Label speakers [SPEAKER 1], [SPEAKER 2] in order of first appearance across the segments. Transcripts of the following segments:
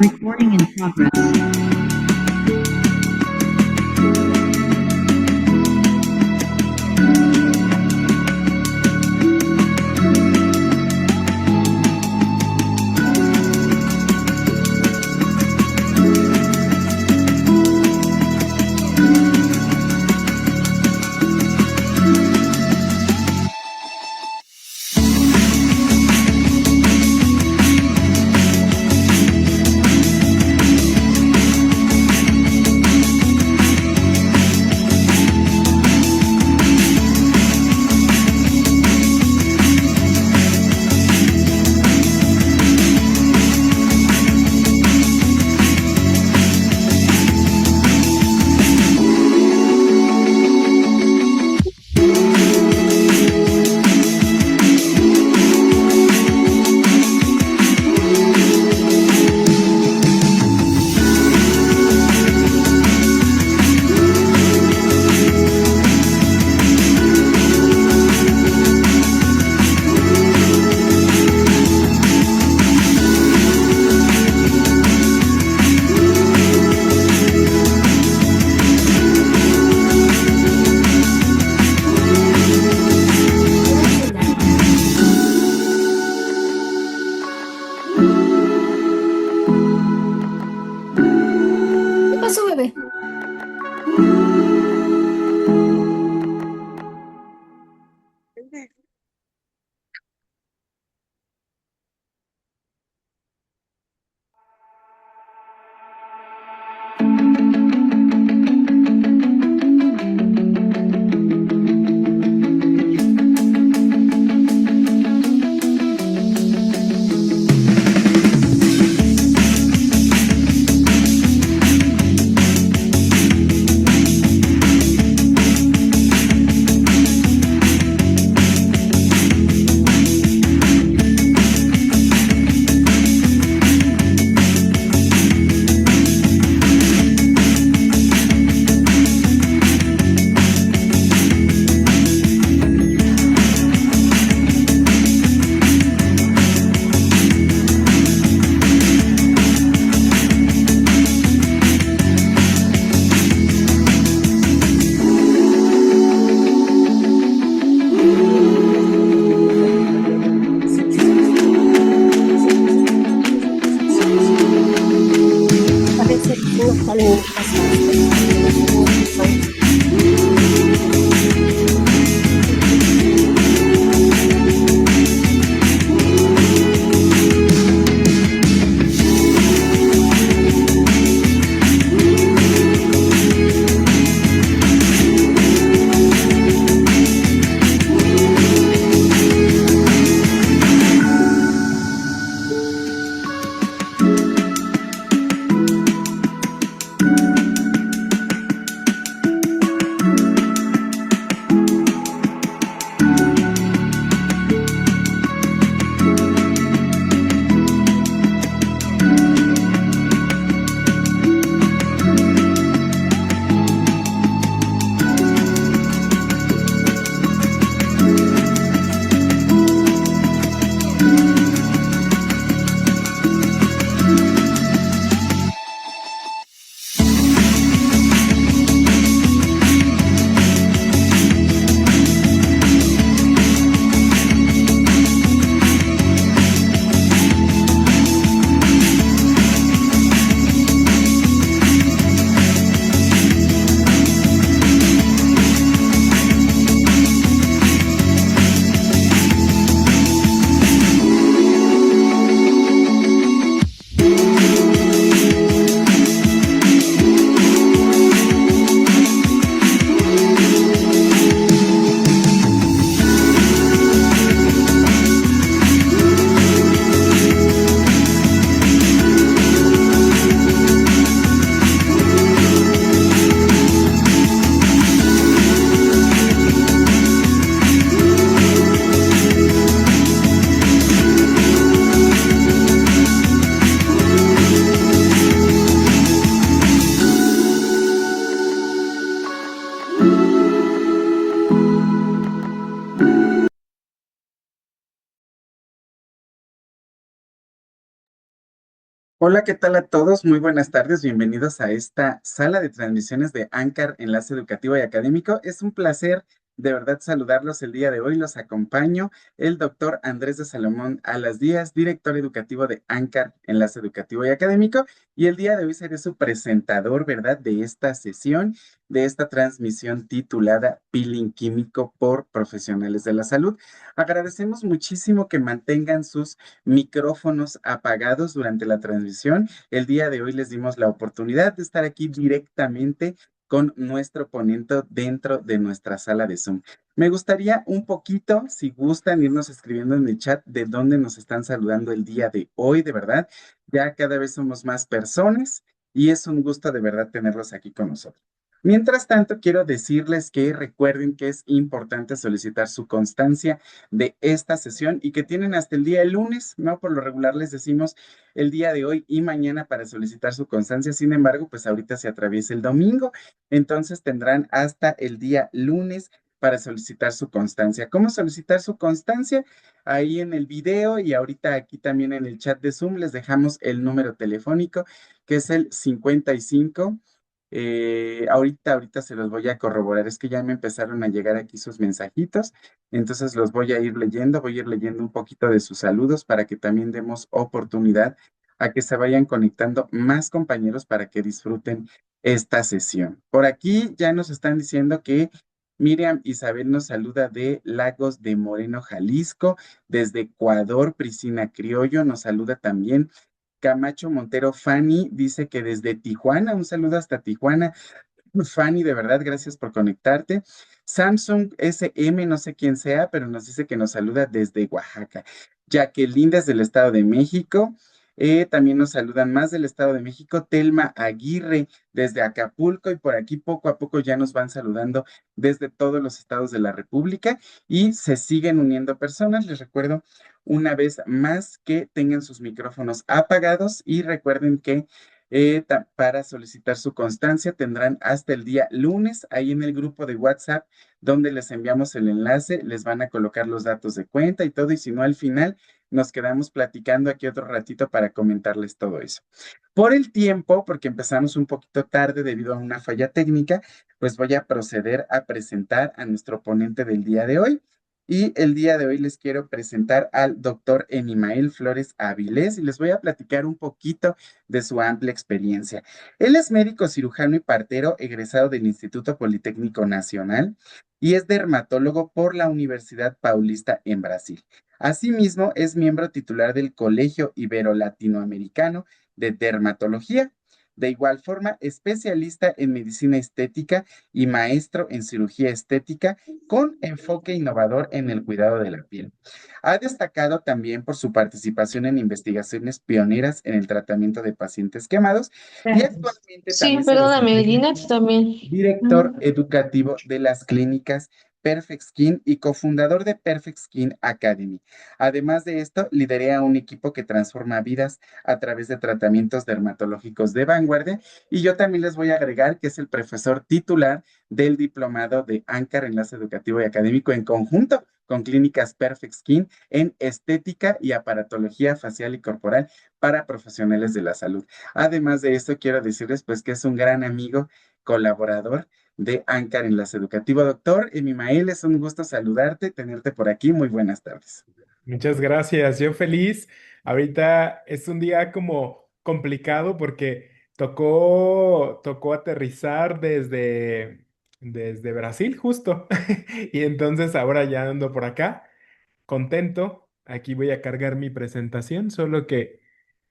[SPEAKER 1] Recording in progress.
[SPEAKER 2] ¿Qué pasó, bebé? Parece que no están
[SPEAKER 3] Hola, ¿qué tal a todos? Muy buenas tardes, bienvenidos a esta sala de transmisiones de Ancar Enlace Educativo y Académico. Es un placer de verdad saludarlos el día de hoy. Los acompaño el doctor Andrés de Salomón Alas Díaz, director educativo de Ancar Enlace Educativo y Académico. Y el día de hoy seré su presentador, ¿verdad? De esta sesión, de esta transmisión titulada Peeling Químico por Profesionales de la Salud. Agradecemos muchísimo que mantengan sus micrófonos apagados durante la transmisión. El día de hoy les dimos la oportunidad de estar aquí directamente con nuestro ponente dentro de nuestra sala de Zoom. Me gustaría un poquito, si gustan, irnos escribiendo en el chat de dónde nos están saludando el día de hoy, de verdad. Ya cada vez somos más personas y es un gusto de verdad tenerlos aquí con nosotros. Mientras tanto, quiero decirles que recuerden que es importante solicitar su constancia de esta sesión y que tienen hasta el día lunes, ¿no? Por lo regular les decimos el día de hoy y mañana para solicitar su constancia. Sin embargo, pues ahorita se atraviesa el domingo, entonces tendrán hasta el día lunes para solicitar su constancia. ¿Cómo solicitar su constancia? Ahí en el video y ahorita aquí también en el chat de Zoom les dejamos el número telefónico que es el 55. Ahorita se los voy a corroborar. Es que ya me empezaron a llegar aquí sus mensajitos. Entonces los voy a ir leyendo, voy a ir leyendo un poquito de sus saludos para que también demos oportunidad a que se vayan conectando más compañeros para que disfruten esta sesión. Por aquí ya nos están diciendo que Miriam Isabel nos saluda de Lagos de Moreno, Jalisco, desde Ecuador, Priscina Criollo nos saluda también. Camacho Montero Fanny dice que desde Tijuana, un saludo hasta Tijuana. Fanny, de verdad, gracias por conectarte. Samsung SM, no sé quién sea, pero nos dice que nos saluda desde Oaxaca. Jacqueline desde el Estado de México. También nos saludan más del Estado de México. Telma Aguirre desde Acapulco y por aquí poco a poco ya nos van saludando desde todos los estados de la República y se siguen uniendo personas. Les recuerdo una vez más que tengan sus micrófonos apagados y recuerden que para solicitar su constancia tendrán hasta el día lunes ahí en el grupo de WhatsApp donde les enviamos el enlace, les van a colocar los datos de cuenta y todo, y si no al final nos quedamos platicando aquí otro ratito para comentarles todo eso. Por el tiempo, porque empezamos un poquito tarde debido a una falla técnica, pues voy a proceder a presentar a nuestro ponente del día de hoy. Y el día de hoy les quiero presentar al doctor Enimael Flores Avilés y les voy a platicar un poquito de su amplia experiencia. Él es médico cirujano y partero egresado del Instituto Politécnico Nacional y es dermatólogo por la Universidad Paulista en Brasil. Asimismo, es miembro titular del Colegio Ibero-Latinoamericano de Dermatología. De igual forma, especialista en medicina estética y maestro en cirugía estética con enfoque innovador en el cuidado de la piel. Ha destacado también por su participación en investigaciones pioneras en el tratamiento de pacientes quemados y actualmente
[SPEAKER 2] Sí,
[SPEAKER 3] también se
[SPEAKER 2] perdóname,
[SPEAKER 3] desempeña
[SPEAKER 2] Linet también.
[SPEAKER 3] director educativo de las clínicas Perfect Skin y cofundador de Perfect Skin Academy. Además de esto, liderea un equipo que transforma vidas a través de tratamientos dermatológicos de vanguardia. Y yo también les voy a agregar que es el profesor titular del diplomado de Ancar Enlace Educativo y Académico en conjunto con clínicas Perfect Skin en estética y aparatología facial y corporal para profesionales de la salud. Además de esto, quiero decirles pues que es un gran amigo colaborador de Ancar Enlace Educativo. Doctor Emimael, es un gusto saludarte, tenerte por aquí. Muy buenas tardes.
[SPEAKER 4] Muchas gracias, yo feliz. Ahorita es un día como complicado porque tocó aterrizar desde Brasil justo. Y entonces ahora ya ando por acá, contento. Aquí voy a cargar mi presentación, solo que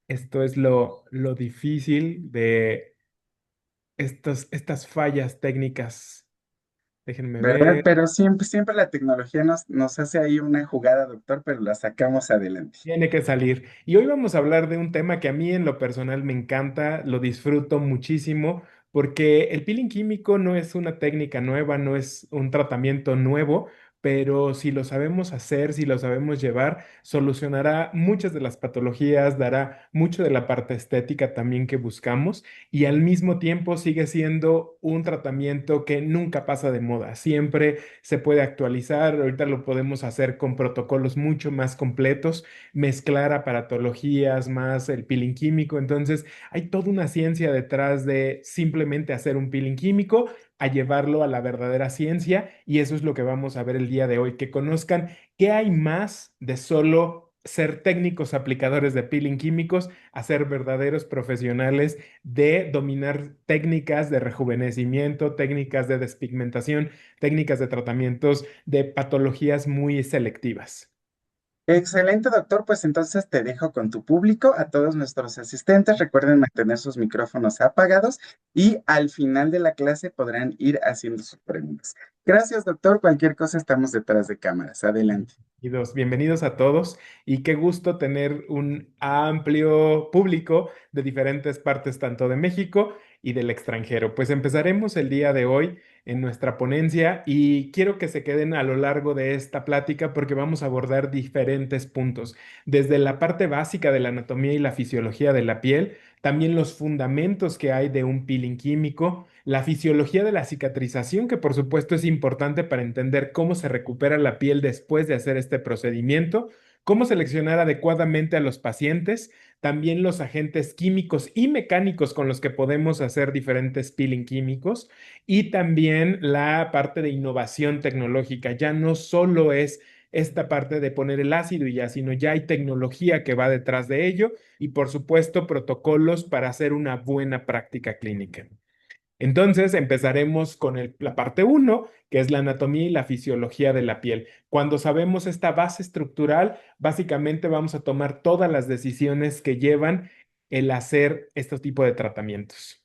[SPEAKER 4] esto es lo difícil de estas fallas técnicas. Déjenme
[SPEAKER 3] ¿Verdad?
[SPEAKER 4] ver.
[SPEAKER 3] Pero siempre la tecnología nos hace ahí una jugada, doctor, pero la sacamos adelante.
[SPEAKER 4] Tiene que salir. Y hoy vamos a hablar de un tema que a mí en lo personal me encanta, lo disfruto muchísimo, porque el peeling químico no es una técnica nueva, no es un tratamiento nuevo, pero si lo sabemos hacer, si lo sabemos llevar, solucionará muchas de las patologías, dará mucho de la parte estética también que buscamos y al mismo tiempo sigue siendo un tratamiento que nunca pasa de moda, siempre se puede actualizar, ahorita lo podemos hacer con protocolos mucho más completos, mezclar aparatologías más el peeling químico, entonces hay toda una ciencia detrás de simplemente hacer un peeling químico a llevarlo a la verdadera ciencia y eso es lo que vamos a ver el día de hoy, que conozcan qué hay más de solo ser técnicos aplicadores de peeling químicos a ser verdaderos profesionales de dominar técnicas de rejuvenecimiento, técnicas de despigmentación, técnicas de tratamientos de patologías muy selectivas.
[SPEAKER 3] Excelente, doctor. Pues entonces te dejo con tu público, a todos nuestros asistentes. Recuerden mantener sus micrófonos apagados y al final de la clase podrán ir haciendo sus preguntas. Gracias, doctor. Cualquier cosa estamos detrás de cámaras. Adelante.
[SPEAKER 4] Bienvenidos a todos y qué gusto tener un amplio público de diferentes partes, tanto de México y del extranjero. Pues empezaremos el día de hoy en nuestra ponencia y quiero que se queden a lo largo de esta plática porque vamos a abordar diferentes puntos, desde la parte básica de la anatomía y la fisiología de la piel, también los fundamentos que hay de un peeling químico, la fisiología de la cicatrización, que por supuesto es importante para entender cómo se recupera la piel después de hacer este procedimiento, cómo seleccionar adecuadamente a los pacientes, también los agentes químicos y mecánicos con los que podemos hacer diferentes peeling químicos y también la parte de innovación tecnológica. Ya no solo es esta parte de poner el ácido y ya, sino ya hay tecnología que va detrás de ello y por supuesto protocolos para hacer una buena práctica clínica. Entonces empezaremos con la parte uno, que es la anatomía y la fisiología de la piel. Cuando sabemos esta base estructural, básicamente vamos a tomar todas las decisiones que llevan el hacer este tipo de tratamientos.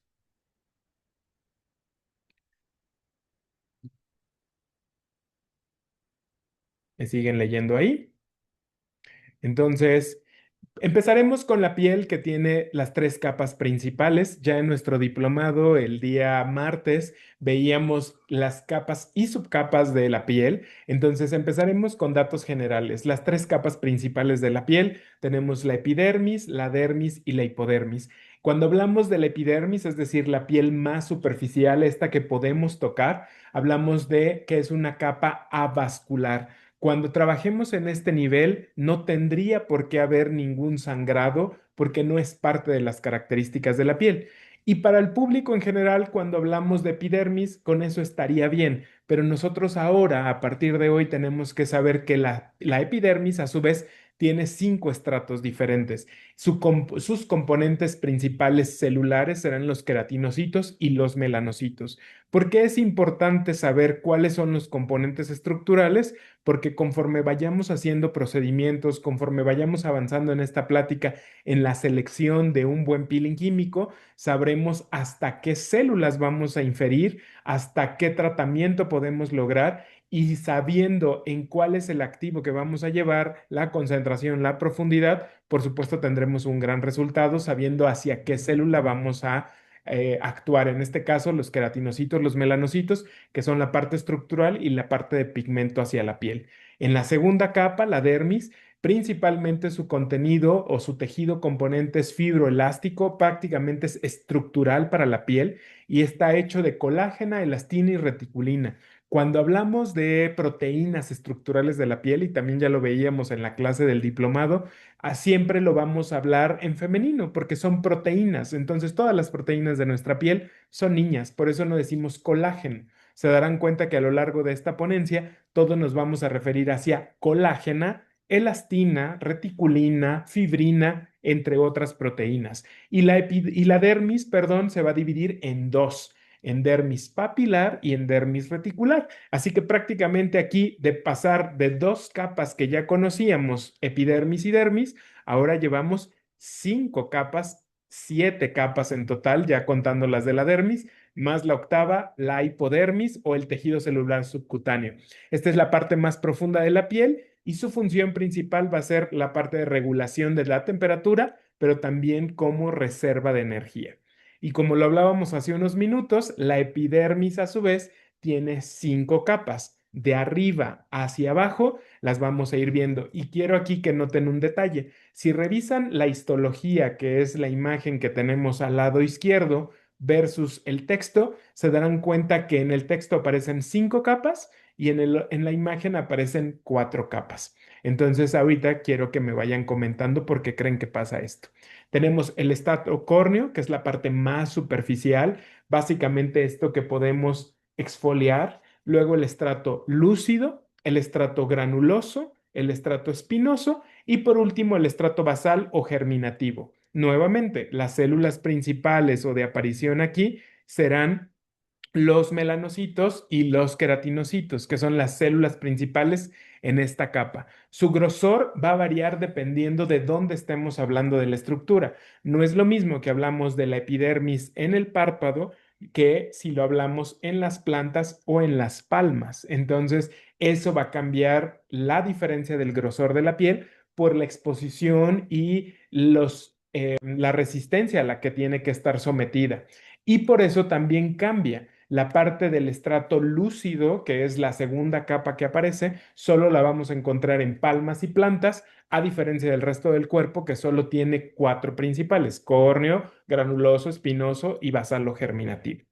[SPEAKER 4] ¿Me siguen leyendo ahí? Entonces, empezaremos con la piel que tiene las tres capas principales. Ya en nuestro diplomado el día martes veíamos las capas y subcapas de la piel. Entonces empezaremos con datos generales. Las tres capas principales de la piel tenemos la epidermis, la dermis y la hipodermis. Cuando hablamos de la epidermis, es decir, la piel más superficial, esta que podemos tocar, hablamos de que es una capa avascular. Cuando trabajemos en este nivel, no tendría por qué haber ningún sangrado porque no es parte de las características de la piel. Y para el público en general, cuando hablamos de epidermis, con eso estaría bien. Pero nosotros ahora, a partir de hoy, tenemos que saber que la epidermis, a su vez, tiene cinco estratos diferentes. Sus componentes principales celulares serán los queratinocitos y los melanocitos. ¿Por qué es importante saber cuáles son los componentes estructurales? Porque conforme vayamos haciendo procedimientos, conforme vayamos avanzando en esta plática, en la selección de un buen peeling químico, sabremos hasta qué células vamos a inferir, hasta qué tratamiento podemos lograr y sabiendo en cuál es el activo que vamos a llevar, la concentración, la profundidad, por supuesto tendremos un gran resultado sabiendo hacia qué célula vamos a actuar. En este caso, los queratinocitos, los melanocitos, que son la parte estructural y la parte de pigmento hacia la piel. En la segunda capa, la dermis, principalmente su contenido o su tejido componente es fibroelástico, prácticamente es estructural para la piel y está hecho de colágena, elastina y reticulina. Cuando hablamos de proteínas estructurales de la piel, y también ya lo veíamos en la clase del diplomado, siempre lo vamos a hablar en femenino porque son proteínas. Entonces, todas las proteínas de nuestra piel son niñas, por eso no decimos colágeno. Se darán cuenta que a lo largo de esta ponencia, todos nos vamos a referir hacia colágena, elastina, reticulina, fibrina, entre otras proteínas. Y la dermis, perdón, se va a dividir en dos, en dermis papilar y en dermis reticular. Así que prácticamente aquí, de pasar de dos capas que ya conocíamos, epidermis y dermis, ahora llevamos cinco capas, siete capas en total, ya contando las de la dermis, más la octava, la hipodermis o el tejido celular subcutáneo. Esta es la parte más profunda de la piel y su función principal va a ser la parte de regulación de la temperatura, pero también como reserva de energía. Y como lo hablábamos hace unos minutos, la epidermis a su vez tiene cinco capas. de arriba hacia abajo, las vamos a ir viendo. Y quiero aquí que noten un detalle. Si revisan la histología, que es la imagen que tenemos al lado izquierdo, versus el texto, se darán cuenta que en el texto aparecen 5 capas y en la imagen aparecen 4 capas. Entonces, ahorita quiero que me vayan comentando por qué creen que pasa esto. Tenemos el estrato córneo, que es la parte más superficial, básicamente esto que podemos exfoliar. Luego el estrato lúcido, el estrato granuloso, el estrato espinoso y por último el estrato basal o germinativo. Nuevamente, las células principales o de aparición aquí serán los melanocitos y los queratinocitos, que son las células principales en esta capa. Su grosor va a variar dependiendo de dónde estemos hablando de la estructura. No es lo mismo que hablamos de la epidermis en el párpado que si lo hablamos en las plantas o en las palmas. Entonces, eso va a cambiar la diferencia del grosor de la piel por la exposición y la resistencia a la que tiene que estar sometida. Y por eso también cambia. La parte del estrato lúcido, que es la segunda capa que aparece, solo la vamos a encontrar en palmas y plantas, a diferencia del resto del cuerpo, que solo tiene 4 principales: córneo, granuloso, espinoso y basalo germinativo.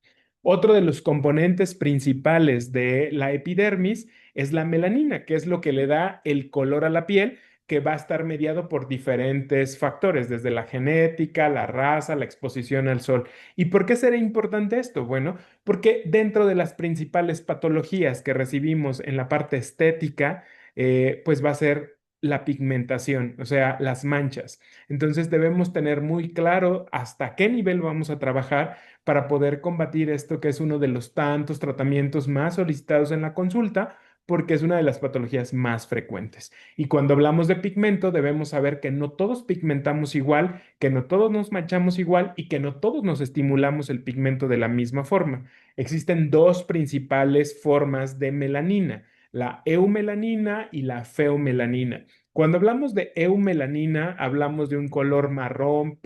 [SPEAKER 4] Otro de los componentes principales de la epidermis es la melanina, que es lo que le da el color a la piel, que va a estar mediado por diferentes factores, desde la genética, la raza, la exposición al sol. ¿Y por qué será importante esto? Bueno, porque dentro de las principales patologías que recibimos en la parte estética, pues va a ser la pigmentación, o sea, las manchas. Entonces debemos tener muy claro hasta qué nivel vamos a trabajar para poder combatir esto, que es uno de los tantos tratamientos más solicitados en la consulta, porque es una de las patologías más frecuentes. Y cuando hablamos de pigmento, debemos saber que no todos pigmentamos igual, que no todos nos manchamos igual y que no todos nos estimulamos el pigmento de la misma forma. Existen dos principales formas de melanina: la eumelanina y la feomelanina. Cuando hablamos de eumelanina, hablamos de un color marrón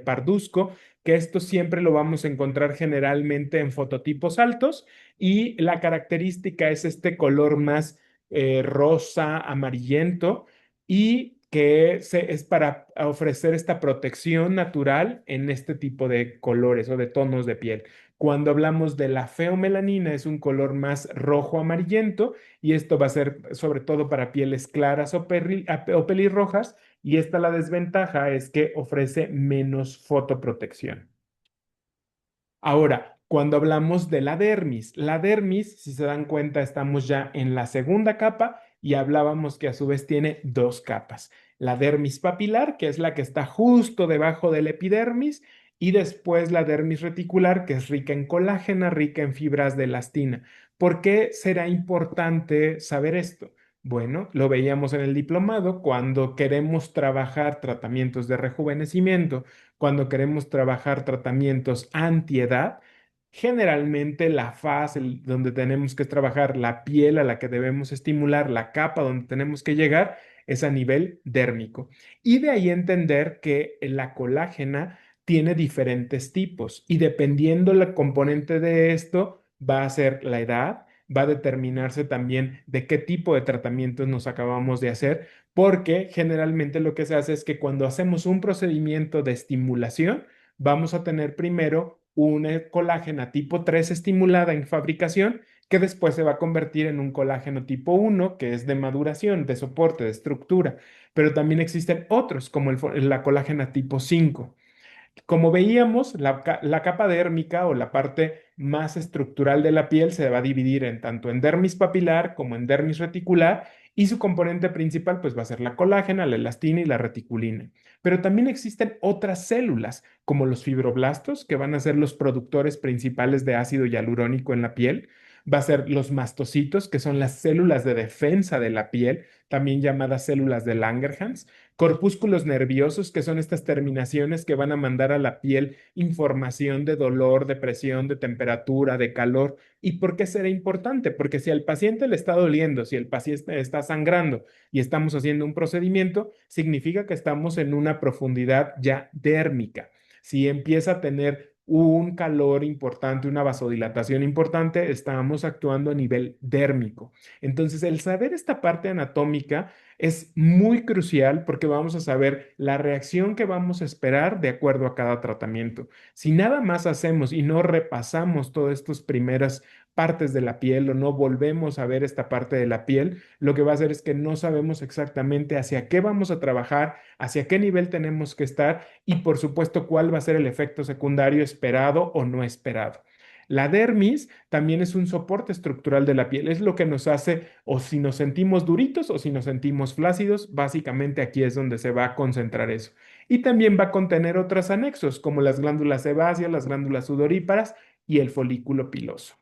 [SPEAKER 4] parduzco, que esto siempre lo vamos a encontrar generalmente en fototipos altos, y la característica es este color más rosa, amarillento, y que es para ofrecer esta protección natural en este tipo de colores o de tonos de piel. Cuando hablamos de la feomelanina, es un color más rojo amarillento, y esto va a ser sobre todo para pieles claras o pelirrojas, y esta la desventaja es que ofrece menos fotoprotección. Ahora, cuando hablamos de la dermis, si se dan cuenta, estamos ya en la segunda capa y hablábamos que a su vez tiene 2 capas. La dermis papilar, que es la que está justo debajo de la epidermis, y después la dermis reticular, que es rica en colágeno, rica en fibras de elastina. ¿Por qué será importante saber esto? Bueno, lo veíamos en el diplomado: cuando queremos trabajar tratamientos de rejuvenecimiento, cuando queremos trabajar tratamientos antiedad, generalmente la fase donde tenemos que trabajar, la piel a la que debemos estimular, la capa donde tenemos que llegar, es a nivel dérmico. Y de ahí entender que la colágena tiene diferentes tipos, y dependiendo la componente de esto, va a ser la edad, va a determinarse también de qué tipo de tratamientos nos acabamos de hacer, porque generalmente lo que se hace es que cuando hacemos un procedimiento de estimulación, vamos a tener primero una colágena tipo 3 estimulada en fabricación, que después se va a convertir en un colágeno tipo 1, que es de maduración, de soporte, de estructura. Pero también existen otros, como la colágena tipo 5. Como veíamos, la capa dérmica o la parte más estructural de la piel se va a dividir en tanto en dermis papilar como en dermis reticular, y su componente principal pues va a ser la colágena, la elastina y la reticulina. Pero también existen otras células, como los fibroblastos, que van a ser los productores principales de ácido hialurónico en la piel. Va a ser los mastocitos, que son las células de defensa de la piel, también llamadas células de Langerhans. Corpúsculos nerviosos, que son estas terminaciones que van a mandar a la piel información de dolor, de presión, de temperatura, de calor. ¿Y por qué será importante? Porque si al paciente le está doliendo, si el paciente está sangrando y estamos haciendo un procedimiento, significa que estamos en una profundidad ya dérmica. Si empieza a tener un calor importante, una vasodilatación importante, estábamos actuando a nivel dérmico. Entonces, el saber esta parte anatómica es muy crucial porque vamos a saber la reacción que vamos a esperar de acuerdo a cada tratamiento. Si nada más hacemos y no repasamos todas estas primeras partes de la piel o no volvemos a ver esta parte de la piel, lo que va a hacer es que no sabemos exactamente hacia qué vamos a trabajar, hacia qué nivel tenemos que estar y por supuesto cuál va a ser el efecto secundario esperado o no esperado. La dermis también es un soporte estructural de la piel, es lo que nos hace o si nos sentimos duritos o si nos sentimos flácidos, básicamente aquí es donde se va a concentrar eso. Y también va a contener otros anexos como las glándulas sebáceas, las glándulas sudoríparas y el folículo piloso.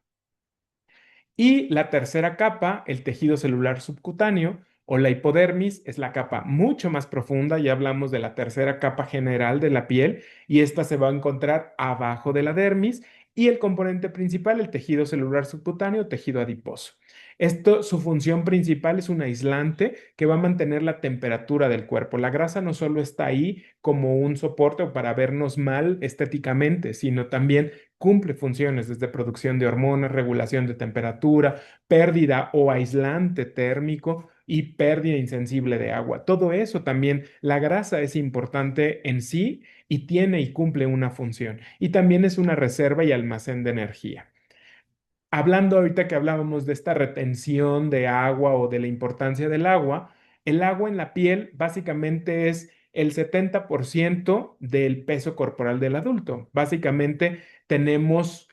[SPEAKER 4] Y la tercera capa, el tejido celular subcutáneo o la hipodermis, es la capa mucho más profunda. Ya hablamos de la tercera capa general de la piel y esta se va a encontrar abajo de la dermis y el componente principal, el tejido celular subcutáneo, tejido adiposo. Esto, su función principal es un aislante que va a mantener la temperatura del cuerpo. La grasa no solo está ahí como un soporte o para vernos mal estéticamente, sino también cumple funciones desde producción de hormonas, regulación de temperatura, pérdida o aislante térmico y pérdida insensible de agua. Todo eso también, la grasa es importante en sí y tiene y cumple una función. Y también es una reserva y almacén de energía. Hablando ahorita que hablábamos de esta retención de agua o de la importancia del agua, el agua en la piel básicamente es el 70% del peso corporal del adulto. Básicamente tenemos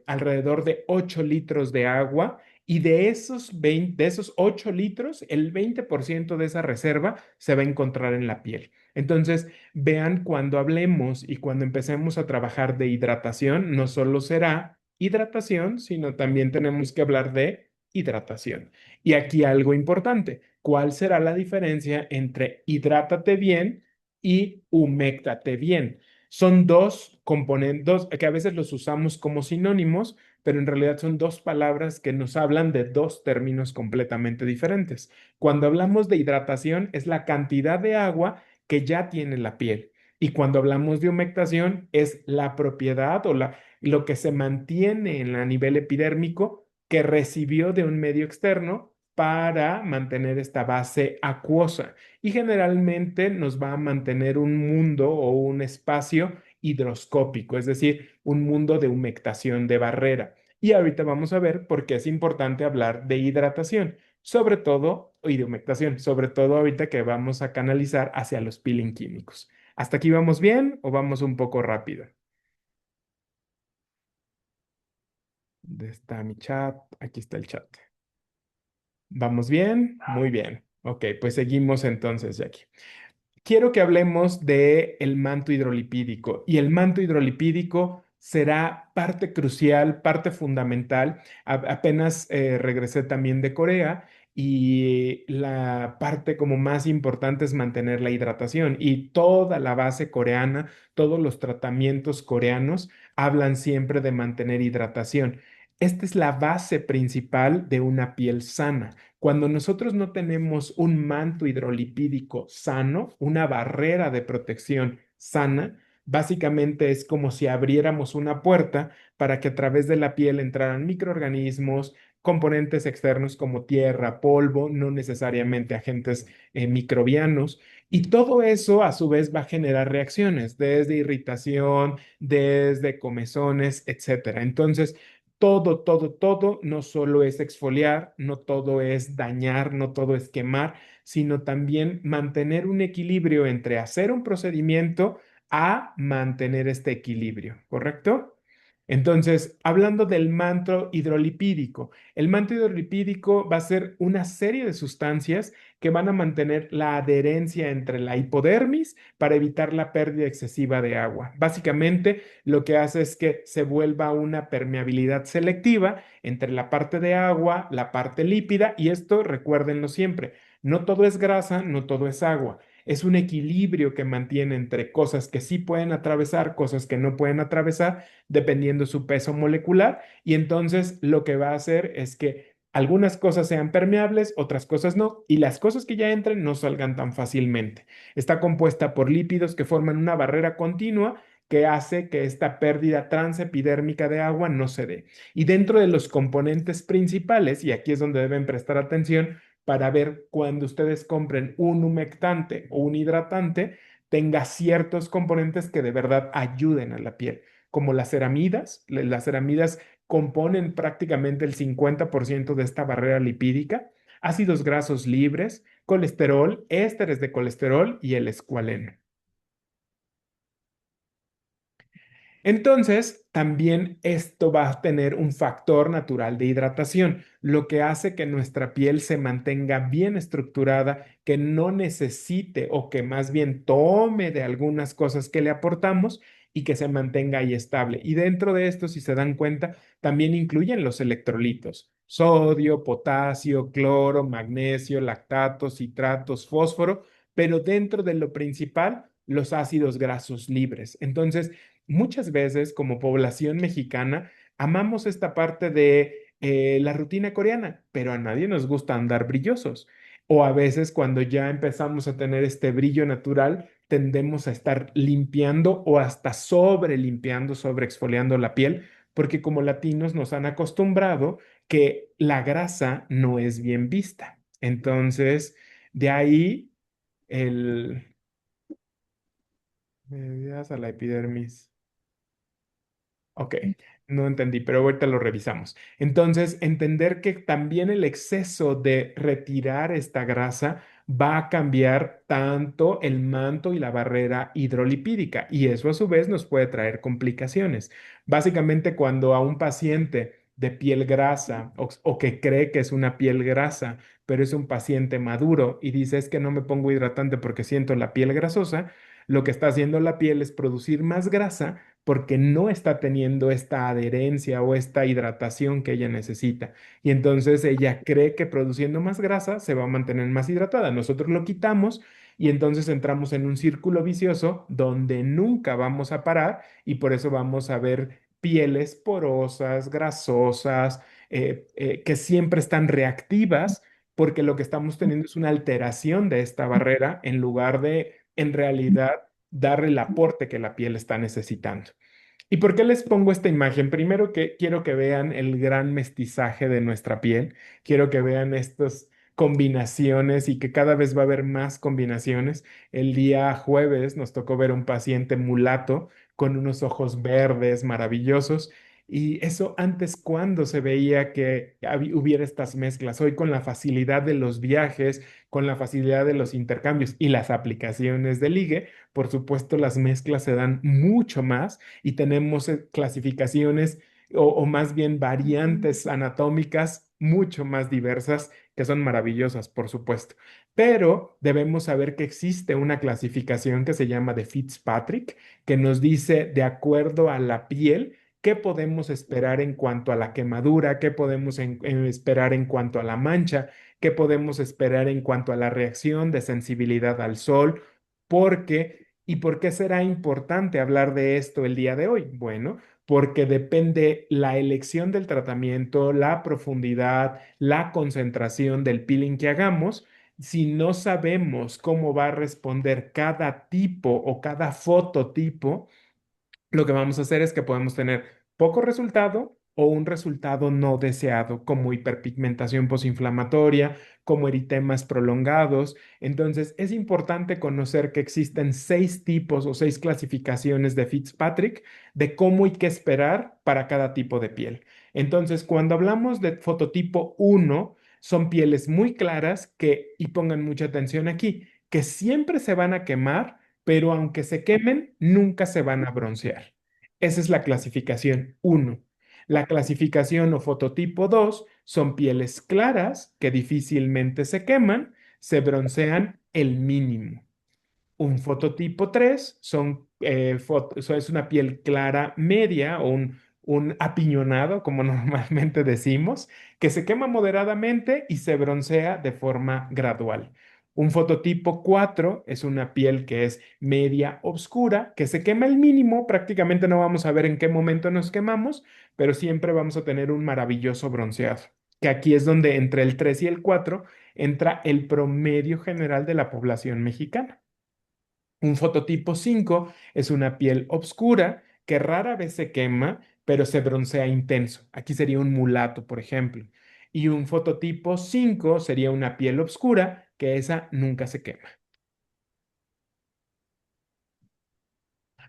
[SPEAKER 4] alrededor de 8 litros de agua y de esos 20, de esos 8 litros, el 20% de esa reserva se va a encontrar en la piel. Entonces, vean, cuando hablemos y cuando empecemos a trabajar de hidratación, no solo será hidratación, sino también tenemos que hablar de hidratación. Y aquí algo importante, ¿cuál será la diferencia entre hidrátate bien y huméctate bien? Son dos componentes que a veces los usamos como sinónimos, pero en realidad son dos palabras que nos hablan de dos términos completamente diferentes. Cuando hablamos de hidratación es la cantidad de agua que ya tiene la piel. Y cuando hablamos de humectación es la propiedad o lo que se mantiene en a nivel epidérmico que recibió de un medio externo para mantener esta base acuosa y generalmente nos va a mantener un mundo o un espacio hidroscópico, es decir, un mundo de humectación de barrera. Y ahorita vamos a ver por qué es importante hablar de hidratación, sobre todo, y de humectación, sobre todo ahorita que vamos a canalizar hacia los peeling químicos. ¿Hasta aquí vamos bien o vamos un poco rápido? ¿Dónde está mi chat? Aquí está el chat. ¿Vamos bien? Muy bien. Ok, pues seguimos entonces, Jackie. Quiero que hablemos de el manto hidrolipídico y el manto hidrolipídico será parte crucial, parte fundamental. Apenas regresé también de Corea y la parte como más importante es mantener la hidratación y toda la base coreana, todos los tratamientos coreanos hablan siempre de mantener hidratación. Esta es la base principal de una piel sana. Cuando nosotros no tenemos un manto hidrolipídico sano, una barrera de protección sana, básicamente es como si abriéramos una puerta para que a través de la piel entraran microorganismos, componentes externos como tierra, polvo, no necesariamente agentes microbianos. Y todo eso a su vez va a generar reacciones, desde irritación, desde comezones, etcétera. Entonces, todo, no solo es exfoliar, no todo es dañar, no todo es quemar, sino también mantener un equilibrio entre hacer un procedimiento a mantener este equilibrio, ¿correcto? Entonces, hablando del manto hidrolipídico, el manto hidrolipídico va a ser una serie de sustancias que van a mantener la adherencia entre la hipodermis para evitar la pérdida excesiva de agua. Básicamente, lo que hace es que se vuelva una permeabilidad selectiva entre la parte de agua, la parte lípida, y esto recuérdenlo siempre, no todo es grasa, no todo es agua. Es un equilibrio que mantiene entre cosas que sí pueden atravesar, cosas que no pueden atravesar, dependiendo su peso molecular. Y entonces lo que va a hacer es que algunas cosas sean permeables, otras cosas no, y las cosas que ya entren no salgan tan fácilmente. Está compuesta por lípidos que forman una barrera continua que hace que esta pérdida transepidérmica de agua no se dé. Y dentro de los componentes principales, y aquí es donde deben prestar atención para ver cuando ustedes compren un humectante o un hidratante, tenga ciertos componentes que de verdad ayuden a la piel, como las ceramidas. Las ceramidas componen prácticamente el 50% de esta barrera lipídica, ácidos grasos libres, colesterol, ésteres de colesterol y el escualeno. Entonces, también esto va a tener un factor natural de hidratación, lo que hace que nuestra piel se mantenga bien estructurada, que no necesite o que más bien tome de algunas cosas que le aportamos y que se mantenga ahí estable. Y dentro de esto, si se dan cuenta, también incluyen los electrolitos: sodio, potasio, cloro, magnesio, lactatos, citratos, fósforo, pero dentro de lo principal, los ácidos grasos libres. Entonces, muchas veces como población mexicana amamos esta parte de la rutina coreana, pero a nadie nos gusta andar brillosos. O a veces cuando ya empezamos a tener este brillo natural, tendemos a estar limpiando o hasta sobre limpiando, sobre exfoliando la piel, porque como latinos nos han acostumbrado que la grasa no es bien vista. Entonces, de ahí el... medidas a la epidermis. Ok, no entendí, pero ahorita lo revisamos. Entonces, entender que también el exceso de retirar esta grasa va a cambiar tanto el manto y la barrera hidrolipídica, y eso a su vez nos puede traer complicaciones. Básicamente, cuando a un paciente de piel grasa o que cree que es una piel grasa, pero es un paciente maduro y dice es que no me pongo hidratante porque siento la piel grasosa, lo que está haciendo la piel es producir más grasa porque no está teniendo esta adherencia o esta hidratación que ella necesita. Y entonces ella cree que produciendo más grasa se va a mantener más hidratada. Nosotros lo quitamos y entonces entramos en un círculo vicioso donde nunca vamos a parar y por eso vamos a ver pieles porosas, grasosas, que siempre están reactivas porque lo que estamos teniendo es una alteración de esta barrera en lugar de, en realidad, darle el aporte que la piel está necesitando. ¿Y por qué les pongo esta imagen? Primero que quiero que vean el gran mestizaje de nuestra piel, quiero que vean estas combinaciones y que cada vez va a haber más combinaciones. El día jueves nos tocó ver un paciente mulato con unos ojos verdes maravillosos. Y eso antes cuando se veía que hubiera estas mezclas, hoy con la facilidad de los viajes, con la facilidad de los intercambios y las aplicaciones de ligue, por supuesto las mezclas se dan mucho más y tenemos clasificaciones o más bien variantes anatómicas mucho más diversas que son maravillosas, por supuesto. Pero debemos saber que existe una clasificación que se llama de Fitzpatrick, que nos dice de acuerdo a la piel qué podemos esperar en cuanto a la quemadura, qué podemos esperar en cuanto a la mancha, qué podemos esperar en cuanto a la reacción de sensibilidad al sol, porque ¿y por qué será importante hablar de esto el día de hoy? Bueno, porque depende la elección del tratamiento, la profundidad, la concentración del peeling que hagamos. Si no sabemos cómo va a responder cada tipo o cada fototipo, lo que vamos a hacer es que podemos tener poco resultado o un resultado no deseado, como hiperpigmentación posinflamatoria, como eritemas prolongados. Entonces, es importante conocer que existen 6 tipos o 6 clasificaciones de Fitzpatrick de cómo y qué esperar para cada tipo de piel. Entonces, cuando hablamos de fototipo 1, son pieles muy claras que, y pongan mucha atención aquí, que siempre se van a quemar, pero aunque se quemen, nunca se van a broncear. Esa es la clasificación 1. La clasificación o fototipo 2 son pieles claras que difícilmente se queman, se broncean el mínimo. Un fototipo 3 es una piel clara media o un apiñonado, como normalmente decimos, que se quema moderadamente y se broncea de forma gradual. Un fototipo 4 es una piel que es media oscura, que se quema el mínimo, prácticamente no vamos a ver en qué momento nos quemamos, pero siempre vamos a tener un maravilloso bronceado, que aquí es donde entre el 3 y el 4 entra el promedio general de la población mexicana. Un fototipo 5 es una piel oscura que rara vez se quema, pero se broncea intenso. Aquí sería un mulato, por ejemplo. Y un fototipo 5 sería una piel oscura que esa nunca se quema.